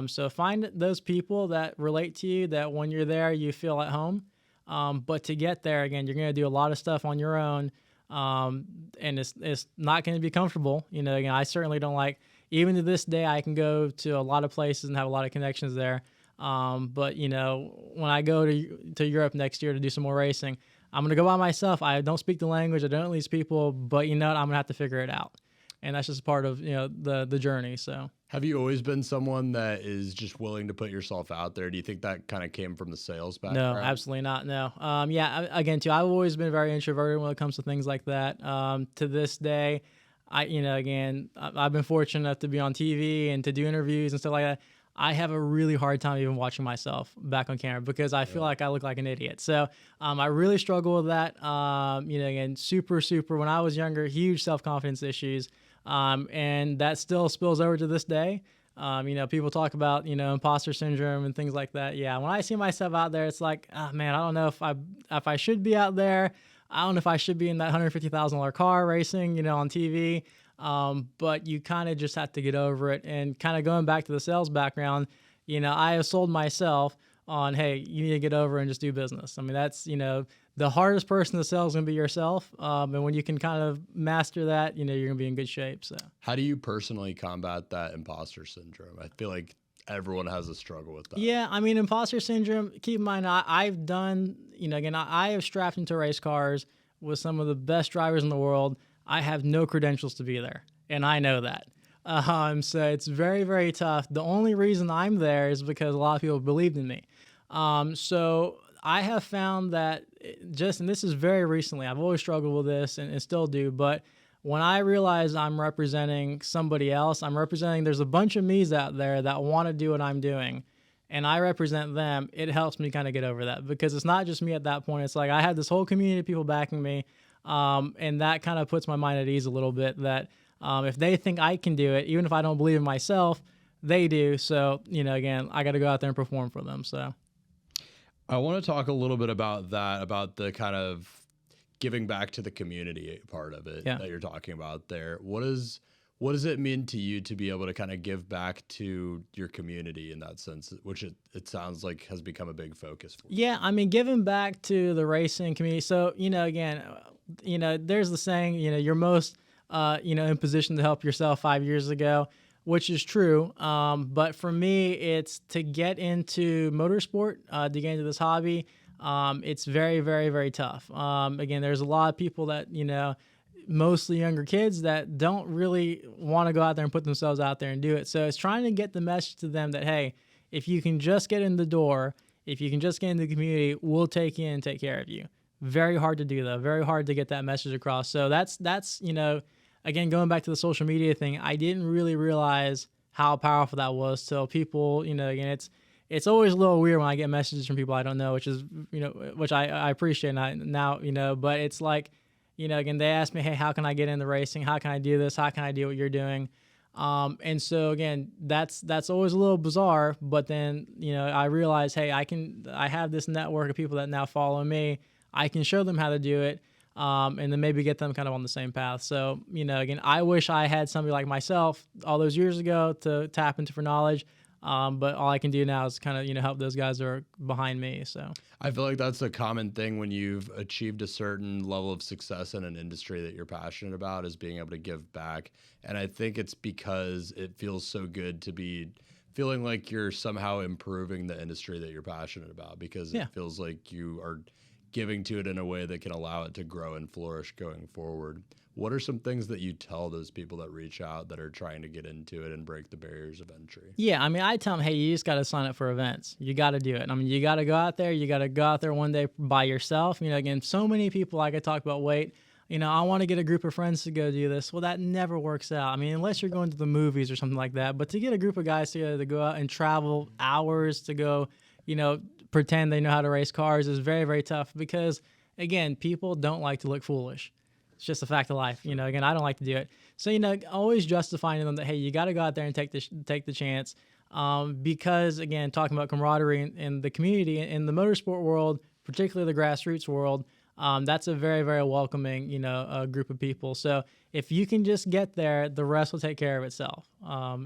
So find those people that relate to you, that when you're there, you feel at home. But to get there, again, you're going to do a lot of stuff on your own. And it's not going to be comfortable. Again, I certainly don't like, even to this day, I can go to a lot of places and have a lot of connections there. But when I go to Europe next year to do some more racing, I'm going to go by myself. I don't speak the language. I don't know these people, but I'm going to have to figure it out. And that's just part of, the journey. So have you always been someone that is just willing to put yourself out there? Do you think that kind of came from the sales background? No, absolutely not. No. Again, too, I've always been very introverted when it comes to things like that. To this day, I've been fortunate enough to be on TV and to do interviews and stuff like that. I have a really hard time even watching myself back on camera because I feel like I look like an idiot. So I really struggle with that. Again, super, when I was younger, huge self-confidence issues. And that still spills over to this day. People talk about, imposter syndrome and things like that. Yeah. When I see myself out there, it's like, man, I don't know if I should be out there. I don't know if I should be in that $150,000 car racing, on TV. But you kind of just have to get over it. And kind of going back to the sales background, I have sold myself on, hey, you need to get over and just do business. I mean, that's, the hardest person to sell is going to be yourself. And when you can kind of master that, you're going to be in good shape. So how do you personally combat that imposter syndrome? I feel like everyone has a struggle with that. Yeah. I mean, imposter syndrome, keep in mind, I've done, I have strapped into race cars with some of the best drivers in the world. I have no credentials to be there, and I know that. So it's very, very tough. The only reason I'm there is because a lot of people believed in me. So I have found that and this is very recently, I've always struggled with this and still do, but when I realize I'm representing somebody else, there's a bunch of me's out there that want to do what I'm doing, and I represent them, it helps me kind of get over that because it's not just me at that point. It's like I had this whole community of people backing me. And that kind of puts my mind at ease a little bit that if they think I can do it, even if I don't believe in myself, they do. So, again, I got to go out there and perform for them. So I want to talk a little bit about that, about the kind of giving back to the community part of it that you're talking about there. What does it mean to you to be able to kind of give back to your community in that sense, which it sounds like has become a big focus for you? Yeah, I mean, giving back to the racing community. So, again, there's the saying, you're most, in position to help yourself 5 years ago, which is true. But for me, it's to get into motorsport, to get into this hobby. It's very, very, very tough. Again, there's a lot of people that, mostly younger kids that don't really want to go out there and put themselves out there and do it. So it's trying to get the message to them that, hey, if you can just get in the door, if you can just get in the community, we'll take you and take care of you. Very hard to do though. Very hard to get that message across. So that's again, going back to the social media thing, I didn't really realize how powerful that was till people, again, it's always a little weird when I get messages from people I don't know, which is, which I appreciate now, but it's like, again, they ask me, hey, how can I get into racing? How can I do this? How can I do what you're doing? And so again, that's always a little bizarre, but then, I realize, hey, I have this network of people that now follow me. I can show them how to do it. And then maybe get them kind of on the same path. So, again, I wish I had somebody like myself all those years ago to tap into for knowledge. But all I can do now is kind of, help those guys that are behind me. So I feel like that's a common thing when you've achieved a certain level of success in an industry that you're passionate about, is being able to give back. And I think it's because it feels so good to be feeling like you're somehow improving the industry that you're passionate about, because it feels like you are giving to it in a way that can allow it to grow and flourish going forward. What are some things that you tell those people that reach out that are trying to get into it and break the barriers of entry? Yeah, I mean, I tell them, hey, you just got to sign up for events. You got to do it. I mean, you got to go out there. You got to go out there one day by yourself. Again, so many people, like I talk about weight, I want to get a group of friends to go do this. Well, that never works out. I mean, unless you're going to the movies or something like that. But to get a group of guys together to go out and travel hours to go, pretend they know how to race cars is very, very tough because, again, people don't like to look foolish. It's just a fact of life. Again, I don't like to do it. So, always justifying to them that, hey, you got to go out there and take the chance. Because, again, talking about camaraderie in the community, in the motorsport world, particularly the grassroots world, that's a very, very welcoming, group of people. So if you can just get there, the rest will take care of itself.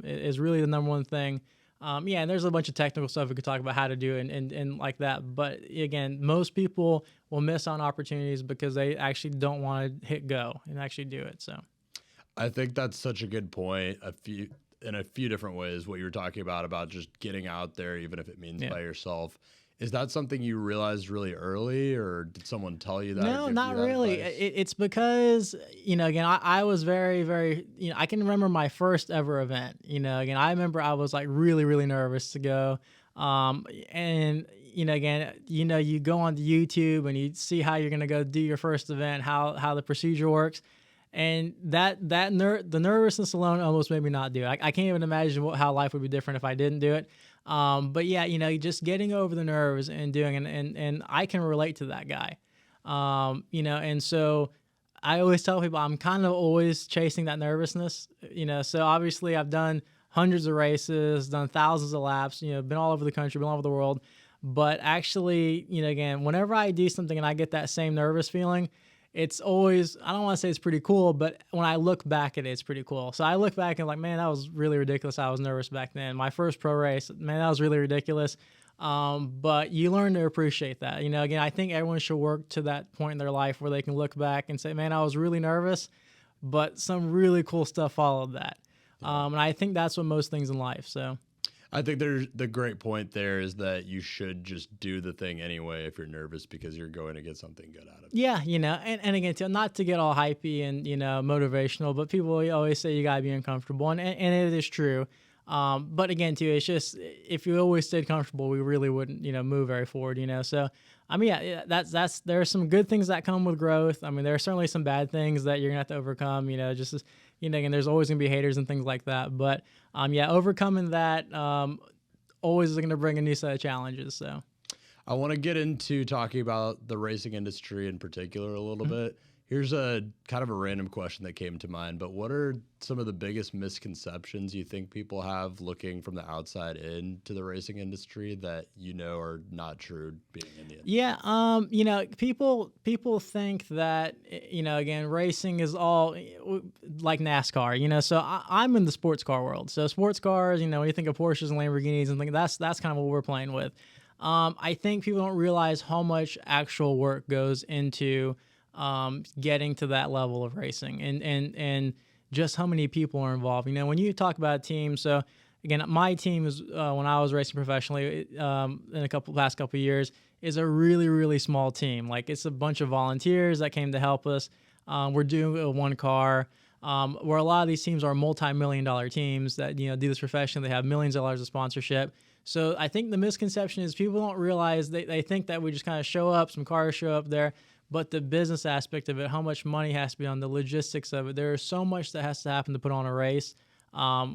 Is really the number one thing. And there's a bunch of technical stuff we could talk about how to do and like that. But again, most people will miss on opportunities because they actually don't want to hit go and actually do it. So I think that's such a good point. In a few different ways, what you were talking about just getting out there, even if it means by yourself. Is that something you realized really early, or did someone tell you that? No, not really. It's because, again, I was very, very, I can remember my first ever event. Again, I remember I was like really, really nervous to go. And, again, you go on YouTube and you see how you're going to go do your first event, how the procedure works. And the nervousness alone almost made me not do it. I can't even imagine how life would be different if I didn't do it. But yeah, just getting over the nerves and doing it, and I can relate to that guy. And so I always tell people I'm kind of always chasing that nervousness, so obviously I've done hundreds of races, done thousands of laps, been all over the country, been all over the world. But actually, again, whenever I do something and I get that same nervous feeling, it's always, I don't want to say it's pretty cool, but when I look back at it, it's pretty cool. So I look back and like, man, that was really ridiculous. I was nervous back then. My first pro race, man, that was really ridiculous. But you learn to appreciate that. Again, I think everyone should work to that point in their life where they can look back and say, man, I was really nervous, but some really cool stuff followed that. And I think that's what most things in life. So I think the great point there is that you should just do the thing anyway if you're nervous, because you're going to get something good out of it. Yeah, and again, not to get all hypey and, motivational, but people always say you got to be uncomfortable, and it is true. But again, too, it's just if you always stayed comfortable, we really wouldn't, move very forward, So, I mean, yeah, there are some good things that come with growth. I mean, there are certainly some bad things that you're gonna have to overcome, just as, again, there's always gonna be haters and things like that. But, overcoming that always is gonna bring a new set of challenges. So, I want to get into talking about the racing industry in particular a little bit. Here's a kind of a random question that came to mind, but what are some of the biggest misconceptions you think people have looking from the outside into the racing industry that are not true being in the industry? Yeah, people think that, again, racing is all like NASCAR, so I'm in the sports car world. So sports cars, when you think of Porsches and Lamborghinis and things, that's kind of what we're playing with. I think people don't realize how much actual work goes into getting to that level of racing and just how many people are involved. When you talk about a team, so again, my team is, when I was racing professionally, in past couple of years, is a really, really small team. Like, it's a bunch of volunteers that came to help us. We're doing a one car, where a lot of these teams are multi-million-dollar teams that, do this professionally. They have millions of dollars of sponsorship. So I think the misconception is people don't realize they think that we just kind of show up, some cars show up there. but the business aspect of it, how much money has to be on the logistics of it. There is so much that has to happen to put on a race,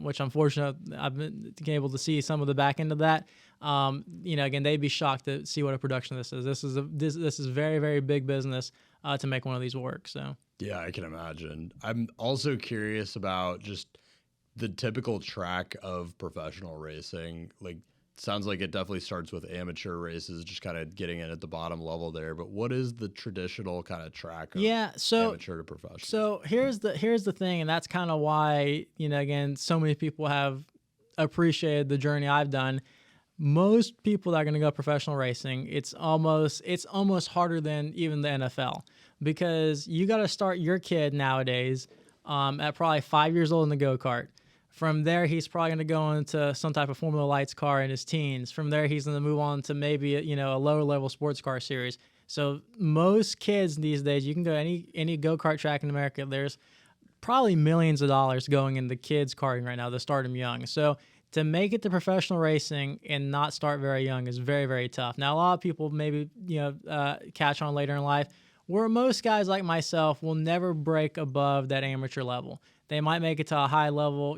which I'm fortunate I've been able to see some of the back end of that. Again, they'd be shocked to see what a production this is. This is very, very big business to make one of these work. So Yeah, I can imagine. I'm also curious about just the typical track of professional racing. Like, sounds like it definitely starts with amateur races, just kind of getting in at the bottom level there. But what is the traditional kind of track of amateur to professional? So here's the thing, and that's kind of why, again, so many people have appreciated the journey I've done. Most people that are going to go professional racing, it's almost harder than even the NFL, because you got to start your kid nowadays at probably 5 years old in the go-kart. From there, he's probably going to go into some type of Formula Lights car in his teens. From there, he's going to move on to maybe a lower level sports car series. So most kids these days, you can go any go-kart track in America, there's probably millions of dollars going into kids karting right now to start them young. So to make it to professional racing and not start very young is very, very tough. Now, a lot of people maybe catch on later in life, where most guys like myself will never break above that amateur level. They might make it to a high level,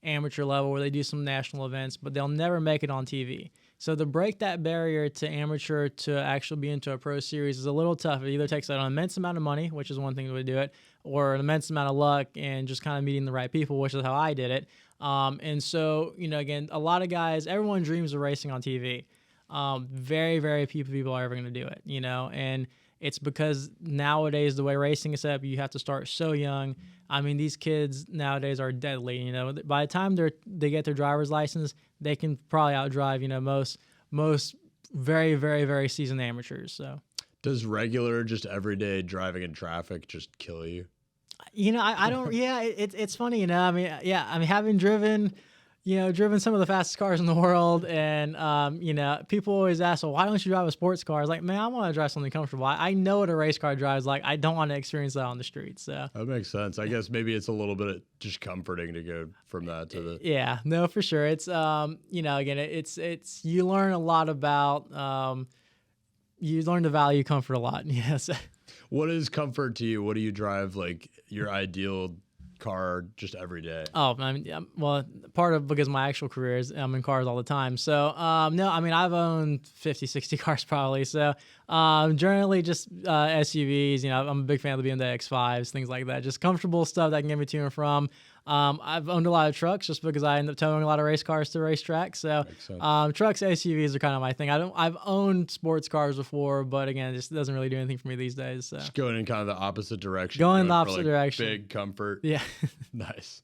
amateur level where they do some national events, but they'll never make it on TV. So to break that barrier to amateur to actually be into a pro series is a little tough. It either takes an immense amount of money, which is one thing to do it, or an immense amount of luck and just kind of meeting the right people, which is how I did it. And so, again, a lot of guys, everyone dreams of racing on TV. Very, very few people are ever going to do it, and it's because nowadays, the way racing is set up, you have to start so young. I mean, these kids nowadays are deadly. By the time they get their driver's license, they can probably outdrive, most very, very, very seasoned amateurs. So, does regular, just everyday driving in traffic just kill you? I don't. Yeah, it's funny. I mean, having driven some of the fastest cars in the world. And, people always ask, well, why don't you drive a sports car? I was like, man, I want to drive something comfortable. I know what a race car drives like. I don't want to experience that on the streets. So that makes sense. I guess maybe it's a little bit just comforting to go from that to the. Yeah, no, for sure. It's, again, it's, you learn a lot about, you learn to value comfort a lot. Yes. What is comfort to you? What do you drive, like your ideal car just every day? Oh, well, part of because my actual career is I'm in cars all the time. So, no, I mean, I've owned 50, 60 cars probably. So, generally just SUVs. I'm a big fan of the BMW X5s, things like that. Just comfortable stuff that can get me to and from. I've owned a lot of trucks just because I end up towing a lot of race cars to racetracks. So, trucks, SUVs are kind of my thing. I've owned sports cars before, but again, it just doesn't really do anything for me these days. So. Just going in kind of the opposite direction. Going in the opposite direction. Big comfort. Yeah. Nice.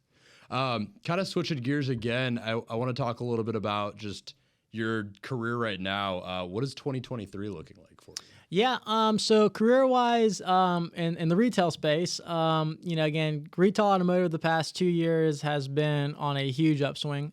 Kind of switching gears again. I want to talk a little bit about just your career right now. What is 2023 looking like for you? Yeah. So career-wise, in the retail space, again, retail automotive the past 2 years has been on a huge upswing.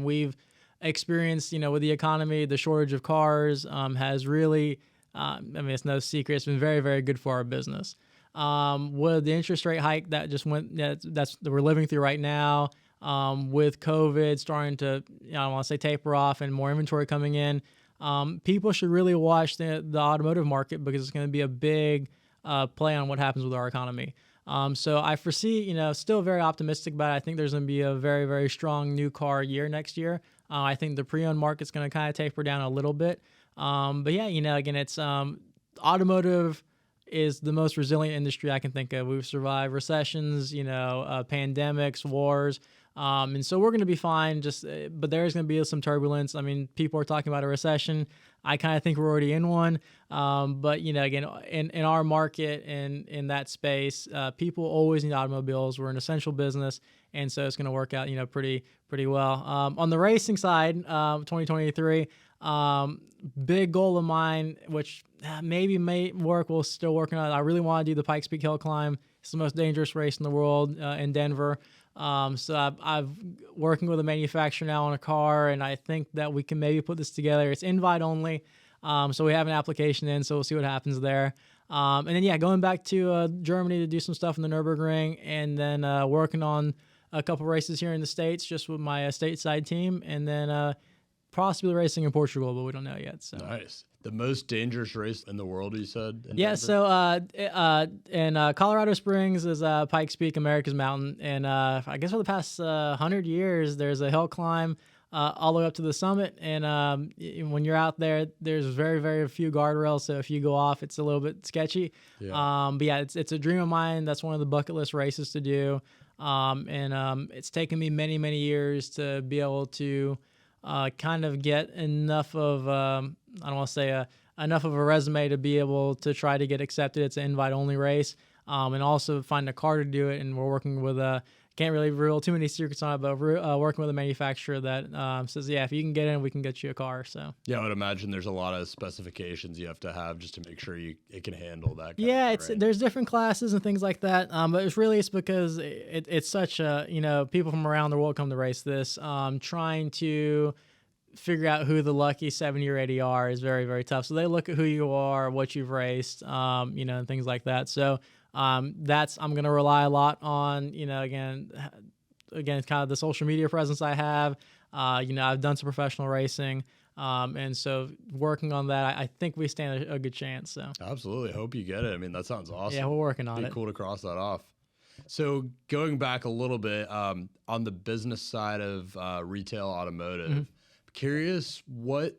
We've experienced, with the economy, the shortage of cars has really, it's no secret, it's been very, very good for our business. With the interest rate hike that just went, that we're living through right now, with COVID starting to, I don't want to say taper off and more inventory coming in. People should really watch the automotive market because it's going to be a big play on what happens with our economy. So I foresee, still very optimistic about it. I think there's going to be a very, very strong new car year next year. I think the pre-owned market's going to kind of taper down a little bit. But yeah, again, it's automotive is the most resilient industry I can think of. We've survived recessions, pandemics, wars. And so we're going to be fine, but there's going to be some turbulence. I mean, people are talking about a recession. I kind of think we're already in one. But, again, in our market and in that space, people always need automobiles. We're an essential business. And so it's going to work out, pretty well. On the racing side, 2023, big goal of mine, which maybe may work, we're still working on it. I really want to do the Pikes Peak Hill Climb. It's the most dangerous race in the world in Denver. So I've working with a manufacturer now on a car, and I think that we can maybe put this together. It's invite only. So we have an application in, so we'll see what happens there. And then, going back to Germany to do some stuff in the Nürburgring, and then working on a couple races here in the States just with my stateside team, and then possibly racing in Portugal, but we don't know yet. So Nice. The most dangerous race in the world, you said? In yeah. Denver? So in Colorado Springs is Pikes Peak, America's Mountain, and I guess for the past 100 years, there's a hill climb all the way up to the summit. And when you're out there, there's very, very few guardrails. So if you go off, it's a little bit sketchy. Yeah. But yeah, it's a dream of mine. That's one of the bucket list races to do. It's taken me many, many years to be able to kind of get enough of, I don't want to say enough of a resume to be able to try to get accepted. It's an invite only race. And also find a car to do it. And we're working with can't really reveal too many secrets on it, but working with a manufacturer that says, yeah, if you can get in, we can get you a car. So Yeah, I would imagine there's a lot of specifications you have to have just to make sure it can handle that. Yeah, there's different classes and things like that. But it's because it's such a, people from around the world come to race this. Trying to figure out who the lucky 70 or 80 are is very, very tough. So they look at who you are, what you've raced, and things like that. So I'm going to rely a lot on, again, kind of the social media presence I have. I've done some professional racing. And so working on that, I think we stand a good chance. So Absolutely. Hope you get it. I mean, that sounds awesome. yeah, we're working on it. Be cool to cross that off. So going back a little bit on the business side of retail automotive, curious what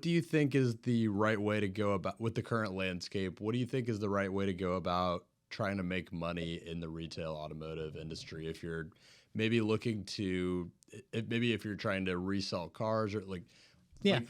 do you think is the right way to go about with the current landscape? What do you think is the right way to go about trying to make money in the retail automotive industry? If you're maybe looking to, if you're trying to resell cars or like,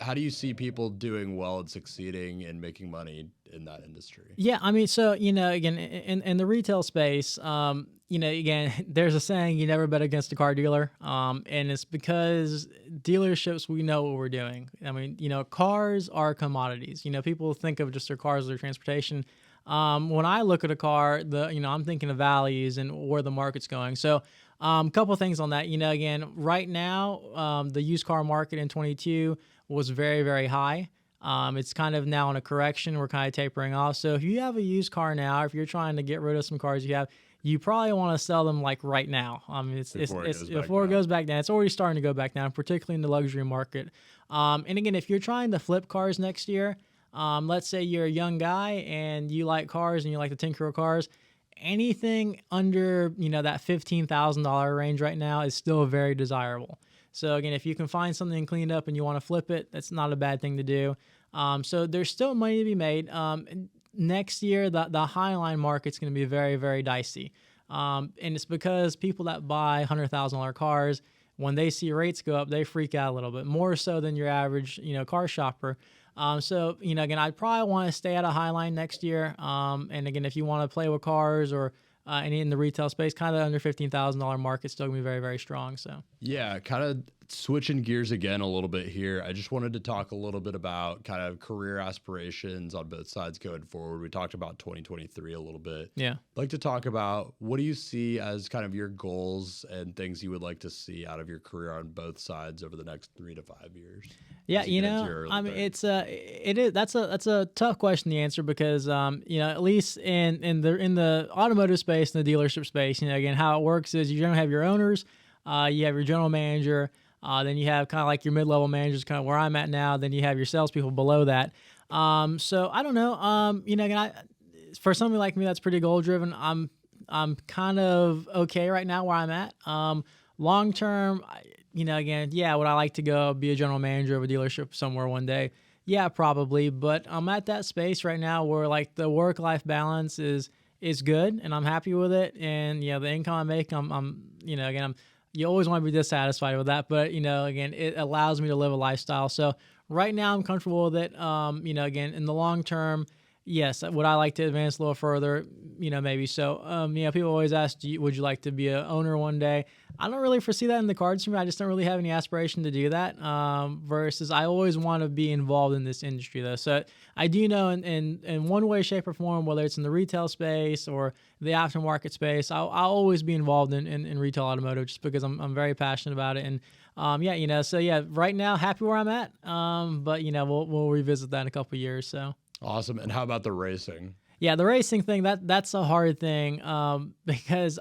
how do you see people doing well and succeeding and making money in that industry? Yeah, I mean, so, again, in the retail space, again, there's a saying, you never bet against a car dealer. And it's because dealerships, we know what we're doing. I mean, cars are commodities. People think of just their cars as their transportation. When I look at a car, I'm thinking of values and where the market's going. So a couple of things on that. Again, right now, the used car market in 22 was very, very high. It's kind of now in a correction. We're kind of tapering off. So if you have a used car now, if you're trying to get rid of some cars you have, you probably want to sell them like right now. Before it goes back down. It's already starting to go back down, particularly in the luxury market. And again, if you're trying to flip cars next year, let's say you're a young guy and you like cars and you like to tinker with cars, anything under that $15,000 range right now is still very desirable. So again, if you can find something cleaned up and you want to flip it, that's not a bad thing to do. So there's still money to be made. Next year, the Highline market's going to be very, very dicey. And it's because people that buy $100,000 cars, when they see rates go up, they freak out a little bit, more so than your average, car shopper. So, again, I'd probably want to stay at a Highline next year. And again, if you want to play with cars or any in the retail space, kind of under $15,000 market, still gonna be very, very strong. So yeah, kind of switching gears again a little bit here. I just wanted to talk a little bit about kind of career aspirations on both sides going forward. We talked about 2023 a little bit. Yeah, I'd like to talk about what do you see as kind of your goals and things you would like to see out of your career on both sides over the next 3 to 5 years. Yeah, I mean, that's a tough question to answer because at least in the automotive space and the dealership space, again, how it works is you're gonna have your owners, you have your general manager, then you have kind of like your mid-level managers, kind of where I'm at now. Then you have your salespeople below that. So I don't know. Again, for somebody like me that's pretty goal driven, I'm kind of okay right now where I'm at. Long term, again, yeah, would I like to go be a general manager of a dealership somewhere one day? Yeah, probably. But I'm at that space right now where like the work-life balance is good and I'm happy with it. And, the income I make, you always want to be dissatisfied with that. But, again, it allows me to live a lifestyle. So right now I'm comfortable with it. Again, in the long term, yes, would I like to advance a little further? Maybe. So, people always ask, would you like to be an owner one day? I don't really foresee that in the cards for me. I just don't really have any aspiration to do that. Versus I always want to be involved in this industry though. So I do know in one way, shape or form, whether it's in the retail space or the aftermarket space, I'll always be involved in retail automotive just because I'm very passionate about it. And, right now, happy where I'm at. But we'll revisit that in a couple of years. So. Awesome. And how about the racing? Yeah, the racing thing, that's a hard thing because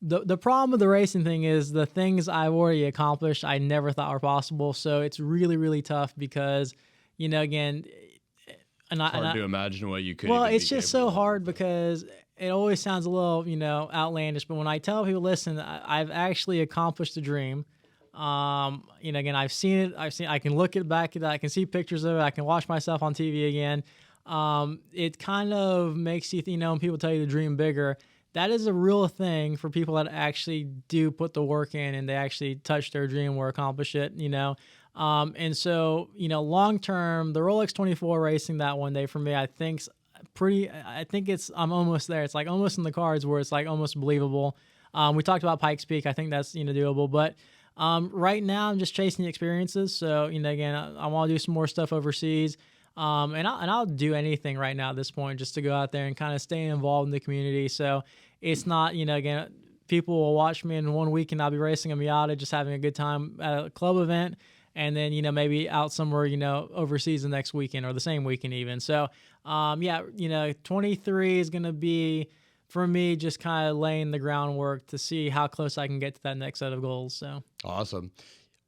the problem with the racing thing is the things I've already accomplished I never thought were possible. So it's really really tough because again, and I, It's and hard I to imagine what you could well, even be it's just so capable of. hard because it always sounds a little, outlandish. But when I tell people, listen, I've actually accomplished a dream. Again, I've seen it. I can look it back at it. I can see pictures of it. I can watch myself on TV again. It kind of makes you, when people tell you to dream bigger, that is a real thing for people that actually do put the work in and they actually touch their dream or accomplish it. And so, long term, the Rolex 24 racing that one day for me, I'm almost there. It's like almost in the cards where it's like almost believable. We talked about Pikes Peak. I think that's, doable, but right now I'm just chasing the experiences. So, again, I want to do some more stuff overseas. And I'll do anything right now at this point just to go out there and kind of stay involved in the community. So it's not, again, people will watch me in 1 week and I'll be racing a Miata, just having a good time at a club event. And then, maybe out somewhere, overseas the next weekend or the same weekend even. So, 23 is going to be, for me, just kind of laying the groundwork to see how close I can get to that next set of goals. So Awesome.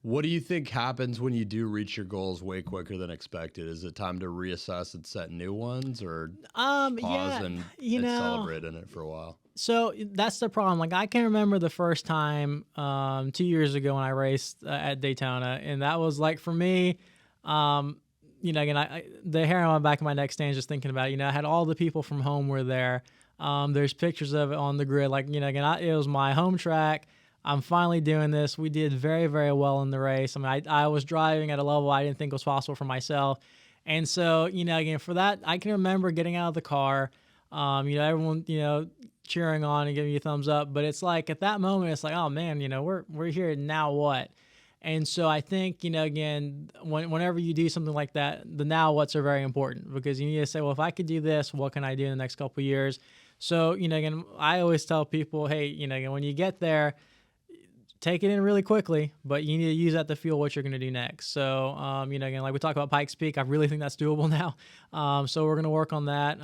What do you think happens when you do reach your goals way quicker than expected? Is it time to reassess and set new ones, or just pause yeah, and celebrate in it for a while? so that's the problem. Like I can remember the first time 2 years ago when I raced at Daytona, and that was like for me, again, the hair on the back of my neck stands just thinking about it. I had all the people from home were there. There's pictures of it on the grid. Like again, it was my home track. I'm finally doing this. We did very, very well in the race. I mean, I was driving at a level I didn't think was possible for myself. And so, again, for that, I can remember getting out of the car, everyone, cheering on and giving you a thumbs up. But it's like at that moment, it's like, oh man, we're here now. What? And so I think, again, whenever you do something like that, the now what's are very important because you need to say, well, if I could do this, what can I do in the next couple of years? So, again, I always tell people, hey, again, when you get there, take it in really quickly, but you need to use that to fuel what you're going to do next. So, again, like we talked about Pikes Peak, I really think that's doable now. So we're going to work on that.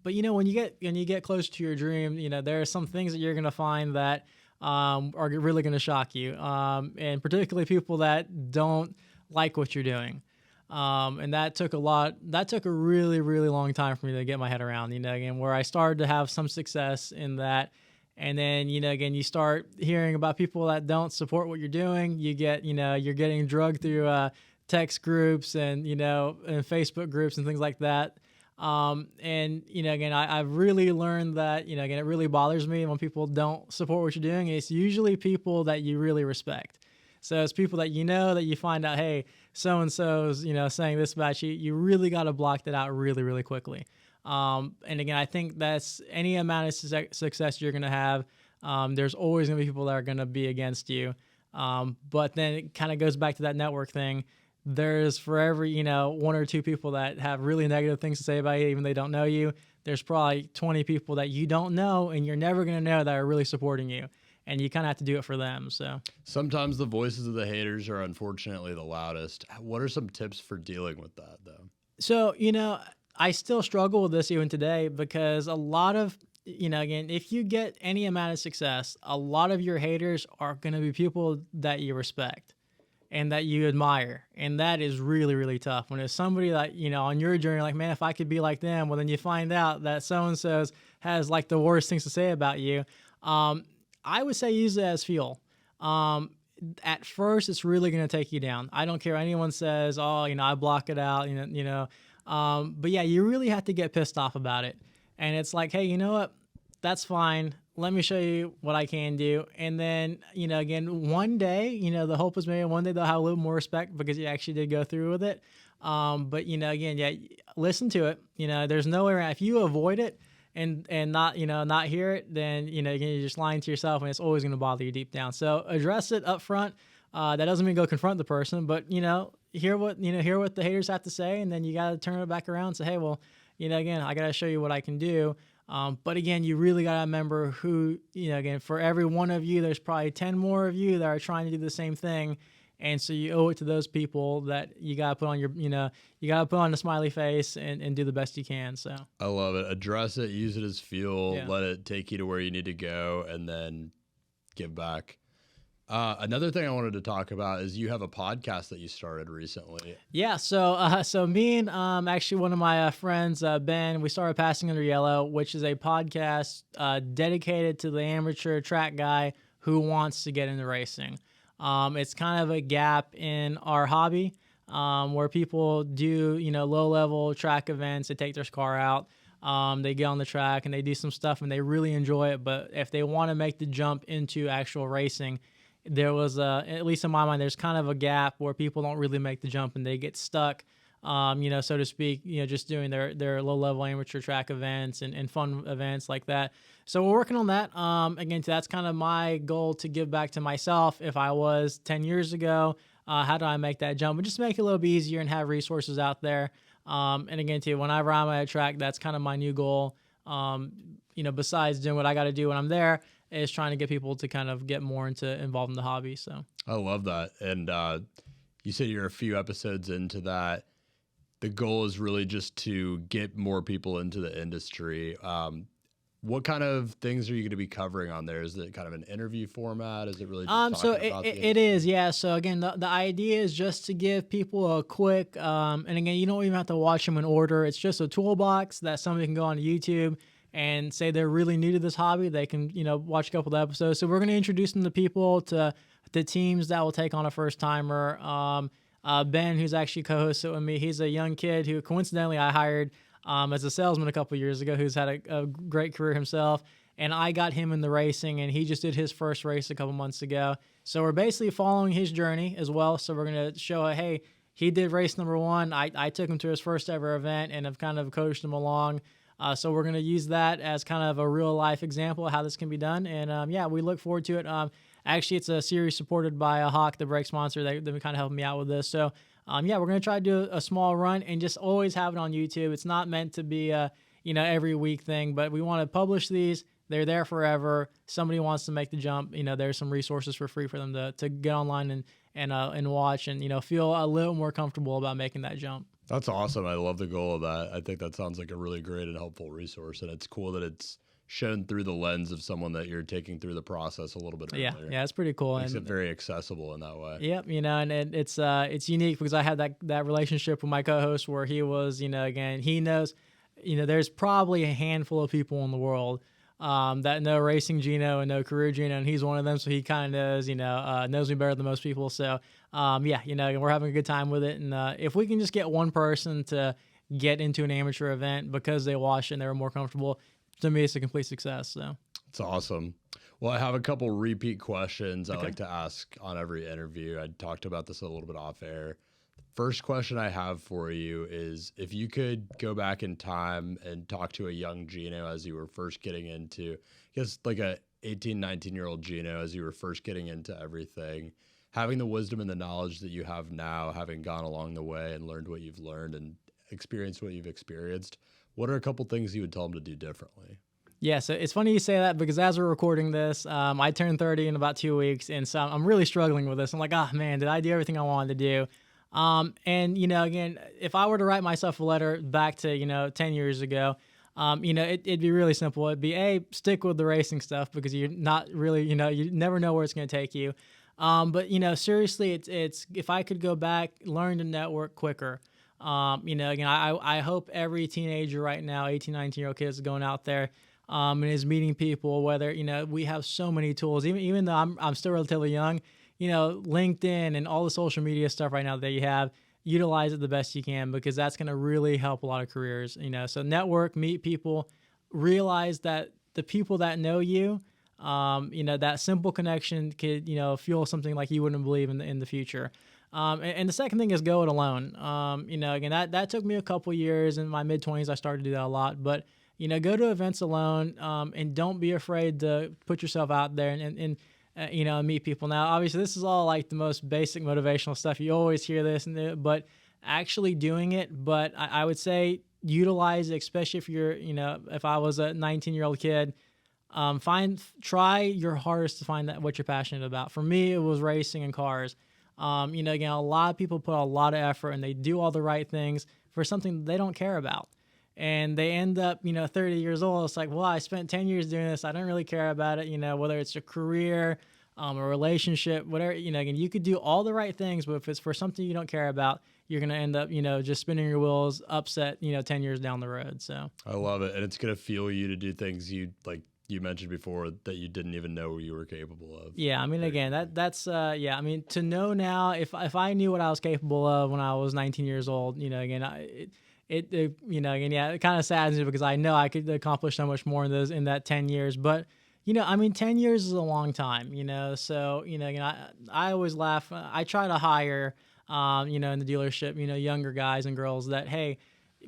But when you get close to your dream, there are some things that you're going to find that are really going to shock you, and particularly people that don't like what you're doing. And that took a really, really long time for me to get my head around, again, where I started to have some success in that. And then, again, you start hearing about people that don't support what you're doing. You get, you're getting drugged through text groups and, and Facebook groups and things like that. And, again, I've really learned that, again, it really bothers me when people don't support what you're doing. It's usually people that you really respect. So it's people that that you find out, hey, so-and-so's, saying this about you. You really got to block that out really, really quickly. And again, I think that's any amount of success you're going to have. There's always going to be people that are going to be against you. But then it kind of goes back to that network thing. There's for every, one or two people that have really negative things to say about you, even they don't know you. There's probably 20 people that you don't know and you're never going to know that are really supporting you. And you kind of have to do it for them. So Sometimes the voices of the haters are unfortunately the loudest. What are some tips for dealing with that, though? So, I still struggle with this even today because a lot of, again, if you get any amount of success, a lot of your haters are going to be people that you respect and that you admire. And that is really, really tough. When it's somebody that, on your journey, like, man, if I could be like them, well, then you find out that so-and-so has like the worst things to say about you. I would say use it as fuel. At first, it's really going to take you down. I don't care what anyone says, oh, I block it out, but yeah, you really have to get pissed off about it. And it's like, hey, you know what? That's fine. Let me show you what I can do. And then, again, one day, the hope is maybe one day they'll have a little more respect because you actually did go through with it. But, again, yeah, listen to it. There's no way around. If you avoid it and not, not hear it, then, again, you're just lying to yourself and it's always going to bother you deep down. So address it up front. That doesn't mean go confront the person, but, hear what the haters have to say, and then you got to turn it back around and say, hey, well, again, I got to show you what I can do. But again, you really got to remember who, again, for every one of you, there's probably 10 more of you that are trying to do the same thing. And so you owe it to those people that you got to put on your, you got to put on a smiley face and do the best you can. So I love it. Address it, use it as fuel, Yeah. let it take you to where you need to go, and then give back. Another thing I wanted to talk about is you have a podcast that you started recently. Yeah, so me and actually one of my friends, Ben, we started Passing Under Yellow, which is a podcast dedicated to the amateur track guy who wants to get into racing. It's kind of a gap in our hobby where people do, low-level track events. They take their car out, they get on the track, and they do some stuff, and they really enjoy it. But if they want to make the jump into actual racing, there was at least in my mind, there's kind of a gap where people don't really make the jump and they get stuck, so to speak, just doing their low level amateur track events and fun events like that. So we're working on that. Again, that's kind of my goal to give back to myself. If I was 10 years ago, how do I make that jump? And just make it a little bit easier and have resources out there. And again, too, whenever I'm at a track, that's kind of my new goal. Besides doing what I got to do when I'm there, is trying to get people to kind of get more involved in the hobby. So I love that. And you said you're a few episodes into that. The goal is really just to get more people into the industry. What kind of things are you going to be covering on there? Is it kind of an interview format? Is it really just so talking about it is, yeah. So again, the idea is just to give people a quick, and again, you don't even have to watch them in order. It's just a toolbox that somebody can go on YouTube and say they're really new to this hobby. They can, watch a couple of episodes. So we're going to introduce them to people, to teams that will take on a first timer. Ben, who's actually co-hosted with me, he's a young kid who coincidentally I hired as a salesman a couple of years ago, who's had a great career himself. And I got him in the racing, and he just did his first race a couple months ago. So we're basically following his journey as well. So we're going to show, hey, he did race number one. I took him to his first ever event and have kind of coached him along. So we're going to use that as kind of a real life example of how this can be done. And we look forward to it. Actually, it's a series supported by a Hawk, the brake sponsor. They've been kind of helping me out with this. So we're going to try to do a small run and just always have it on YouTube. It's not meant to be a, every week thing, but we want to publish these. They're there forever. Somebody wants to make the jump. There's some resources for free for them to get online and watch and, feel a little more comfortable about making that jump. That's awesome. I love the goal of that. I think that sounds like a really great and helpful resource. And it's cool that it's shown through the lens of someone that you're taking through the process a little bit earlier. Yeah, it's pretty cool. Makes it very accessible in that way. Yep, and it's unique because I had that relationship with my co-host where he was, again, he knows, there's probably a handful of people in the world that know Racing Gino and know Career Gino, and he's one of them. So he kind of knows me better than most people. So we're having a good time with it. And if we can just get one person to get into an amateur event because they watched it and they were more comfortable, to me, it's a complete success. So it's awesome. Well, I have a couple repeat questions I like to ask on every interview. I talked about this a little bit off air. First question I have for you is if you could go back in time and talk to a young Gino as you were first getting into, I guess like a 18, 19-year-old Gino as you were first getting into everything, having the wisdom and the knowledge that you have now, having gone along the way and learned what you've learned and experienced what you've experienced, what are a couple things you would tell them to do differently? Yeah, so it's funny you say that because as we're recording this, I turned 30 in about 2 weeks, and so I'm really struggling with this. I'm like, oh man, did I do everything I wanted to do? Again, if I were to write myself a letter back to 10 years ago, it'd be really simple. It'd be stick with the racing stuff because you're not really, you never know where it's going to take you. But seriously, it's if I could go back, learn to network quicker. Again, I hope every teenager right now, 18, 19-year-old kids is going out there and is meeting people, whether, we have so many tools, even though I'm still relatively young, LinkedIn and all the social media stuff right now that you have, utilize it the best you can because that's going to really help a lot of careers, so network, meet people, realize that the people that know you, that simple connection could, fuel something like you wouldn't believe in the future. And the second thing is go it alone. Again, that took me a couple years. In my mid-20s, I started to do that a lot. But, go to events alone and don't be afraid to put yourself out there and meet people. Now, obviously, this is all like the most basic motivational stuff. You always hear this, but actually doing it. But I would say utilize it, especially if you're, if I was a 19-year-old kid, try your hardest to find what you're passionate about. For me, it was racing and cars. Again, a lot of people put a lot of effort and they do all the right things for something they don't care about. and they end up, 30 years old. It's like, well, I spent 10 years doing this. I don't really care about it, whether it's a career, a relationship, whatever, again, you could do all the right things, but if it's for something you don't care about, you're going to end up, just spinning your wheels, upset, 10 years down the road. So I love it. And it's going to fuel you to do things you mentioned before that you didn't even know you were capable of. Yeah, I mean, again, that's I mean, to know now, if I knew what I was capable of when I was 19 years old, again, it kind of saddens me because I know I could accomplish so much more in that 10 years. But, I mean, 10 years is a long time, so, again, I always laugh. I try to hire, in the dealership, younger guys and girls that, hey,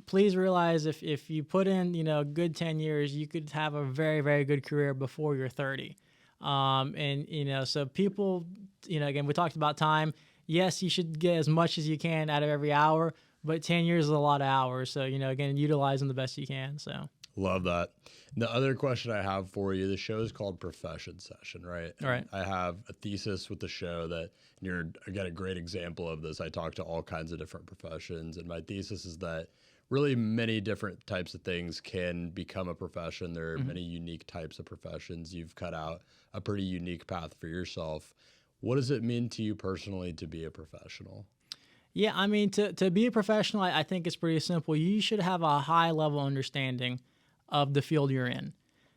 please realize if you put in, a good 10 years, you could have a very, very good career before you're 30. And, so people, again, we talked about time. Yes, you should get as much as you can out of every hour, but 10 years is a lot of hours. So, again, utilize them the best you can. So love that. The other question I have for you, the show is called Profession Session, right? Right. I have a thesis with the show that you're, again, a great example of this. I talk to all kinds of different professions, and my thesis is that really many different types of things can become a profession. There are many unique types of professions. You've cut out a pretty unique path for yourself. What does it mean to you personally to be a professional? Yeah, I mean, to be a professional, I think it's pretty simple. You should have a high level understanding of the field you're in.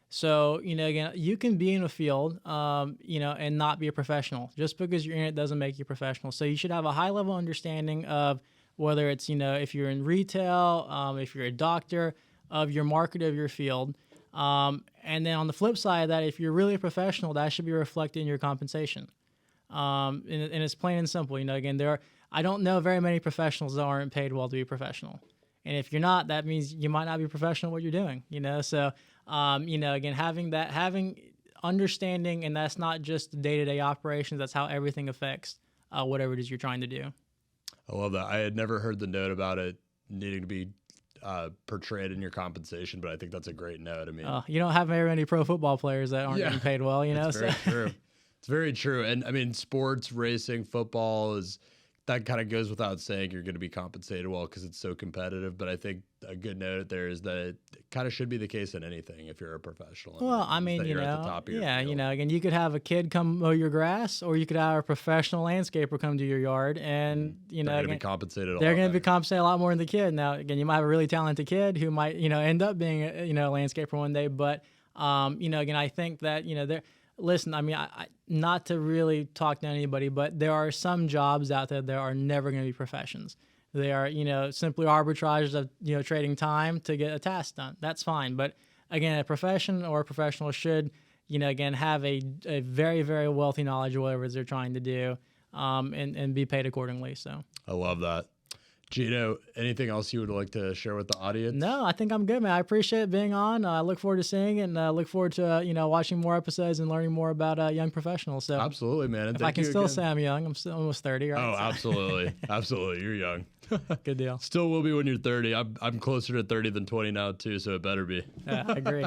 So, again, you can be in a field, and not be a professional. Just because you're in it doesn't make you professional. So you should have a high level understanding of whether it's, if you're in retail, if you're a doctor, of your market, of your field. And then on the flip side of that, if you're really a professional, that should be reflected in your compensation. And it's plain and simple. Again, I don't know very many professionals that aren't paid well to be professional. And if you're not, that means you might not be professional at what you're doing, So, again, having understanding, and that's not just the day-to-day operations, that's how everything affects whatever it is you're trying to do. I love that. I had never heard the note about it needing to be portrayed in your compensation, but I think that's a great note. I mean, you don't have very many pro football players that aren't getting paid well, It's very true. It's very true. And I mean, sports, racing, football that kind of goes without saying you're going to be compensated well because it's so competitive. But I think a good note there is that it kind of should be the case in anything if you're a professional. Well, I mean, you're at the top of your field. Again, you could have a kid come mow your grass, or you could have a professional landscaper come to your yard, and they're going to be compensated. They're going to be compensated a lot more than the kid. Now, again, you might have a really talented kid who might, end up being a landscaper one day. But, again, I think that listen, I mean, I not to really talk to anybody, but there are some jobs out there that are never going to be professions. They are, simply arbitrage of, trading time to get a task done. That's fine. But again, a profession or a professional should, again, have a very, very wealthy knowledge of whatever it is they're trying to do, and be paid accordingly. So I love that. Gino, anything else you would like to share with the audience? No, I think I'm good, man. I appreciate being on. I look forward to seeing it, and look forward to watching more episodes and learning more about young professionals. So absolutely, man. And if I can still say I'm young, I'm still almost 30. Right? Oh, absolutely, absolutely. You're young. Good deal. Still will be when you're 30. I'm closer to 30 than 20 now too, so it better be. Yeah, I agree.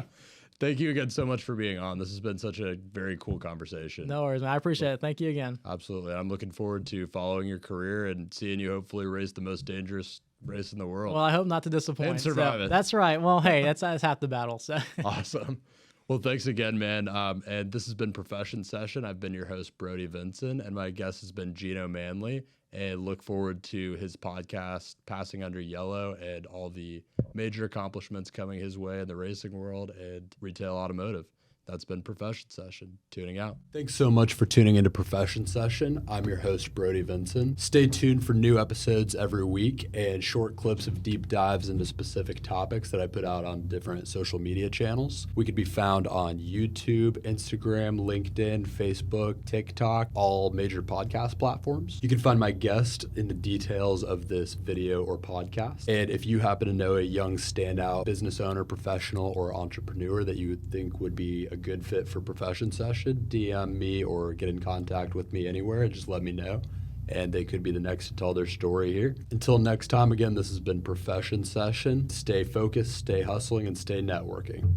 Thank you again so much for being on. This has been such a very cool conversation. No worries, man. I appreciate it. Thank you again. Absolutely. I'm looking forward to following your career and seeing you hopefully race the most dangerous race in the world. Well, I hope not to disappoint. And survive it. That's right. Well, hey, that's half the battle. So awesome. Well, thanks again, man. And this has been Profession Session. I've been your host, Brody Vinson, and my guest has been Gino Manley. And look forward to his podcast, Passing Under Yellow, and all the major accomplishments coming his way in the racing world and retail automotive. That's been Profession Session. Tuning out. Thanks so much for tuning into Profession Session. I'm your host, Brody Vinson. Stay tuned for new episodes every week and short clips of deep dives into specific topics that I put out on different social media channels. We could be found on YouTube, Instagram, LinkedIn, Facebook, TikTok, all major podcast platforms. You can find my guest in the details of this video or podcast. And if you happen to know a young standout business owner, professional, or entrepreneur that you would think would be a good fit for Profession Session, DM me or get in contact with me anywhere and just let me know. And they could be the next to tell their story here. Until next time, again, this has been Profession Session. Stay focused, stay hustling, and stay networking.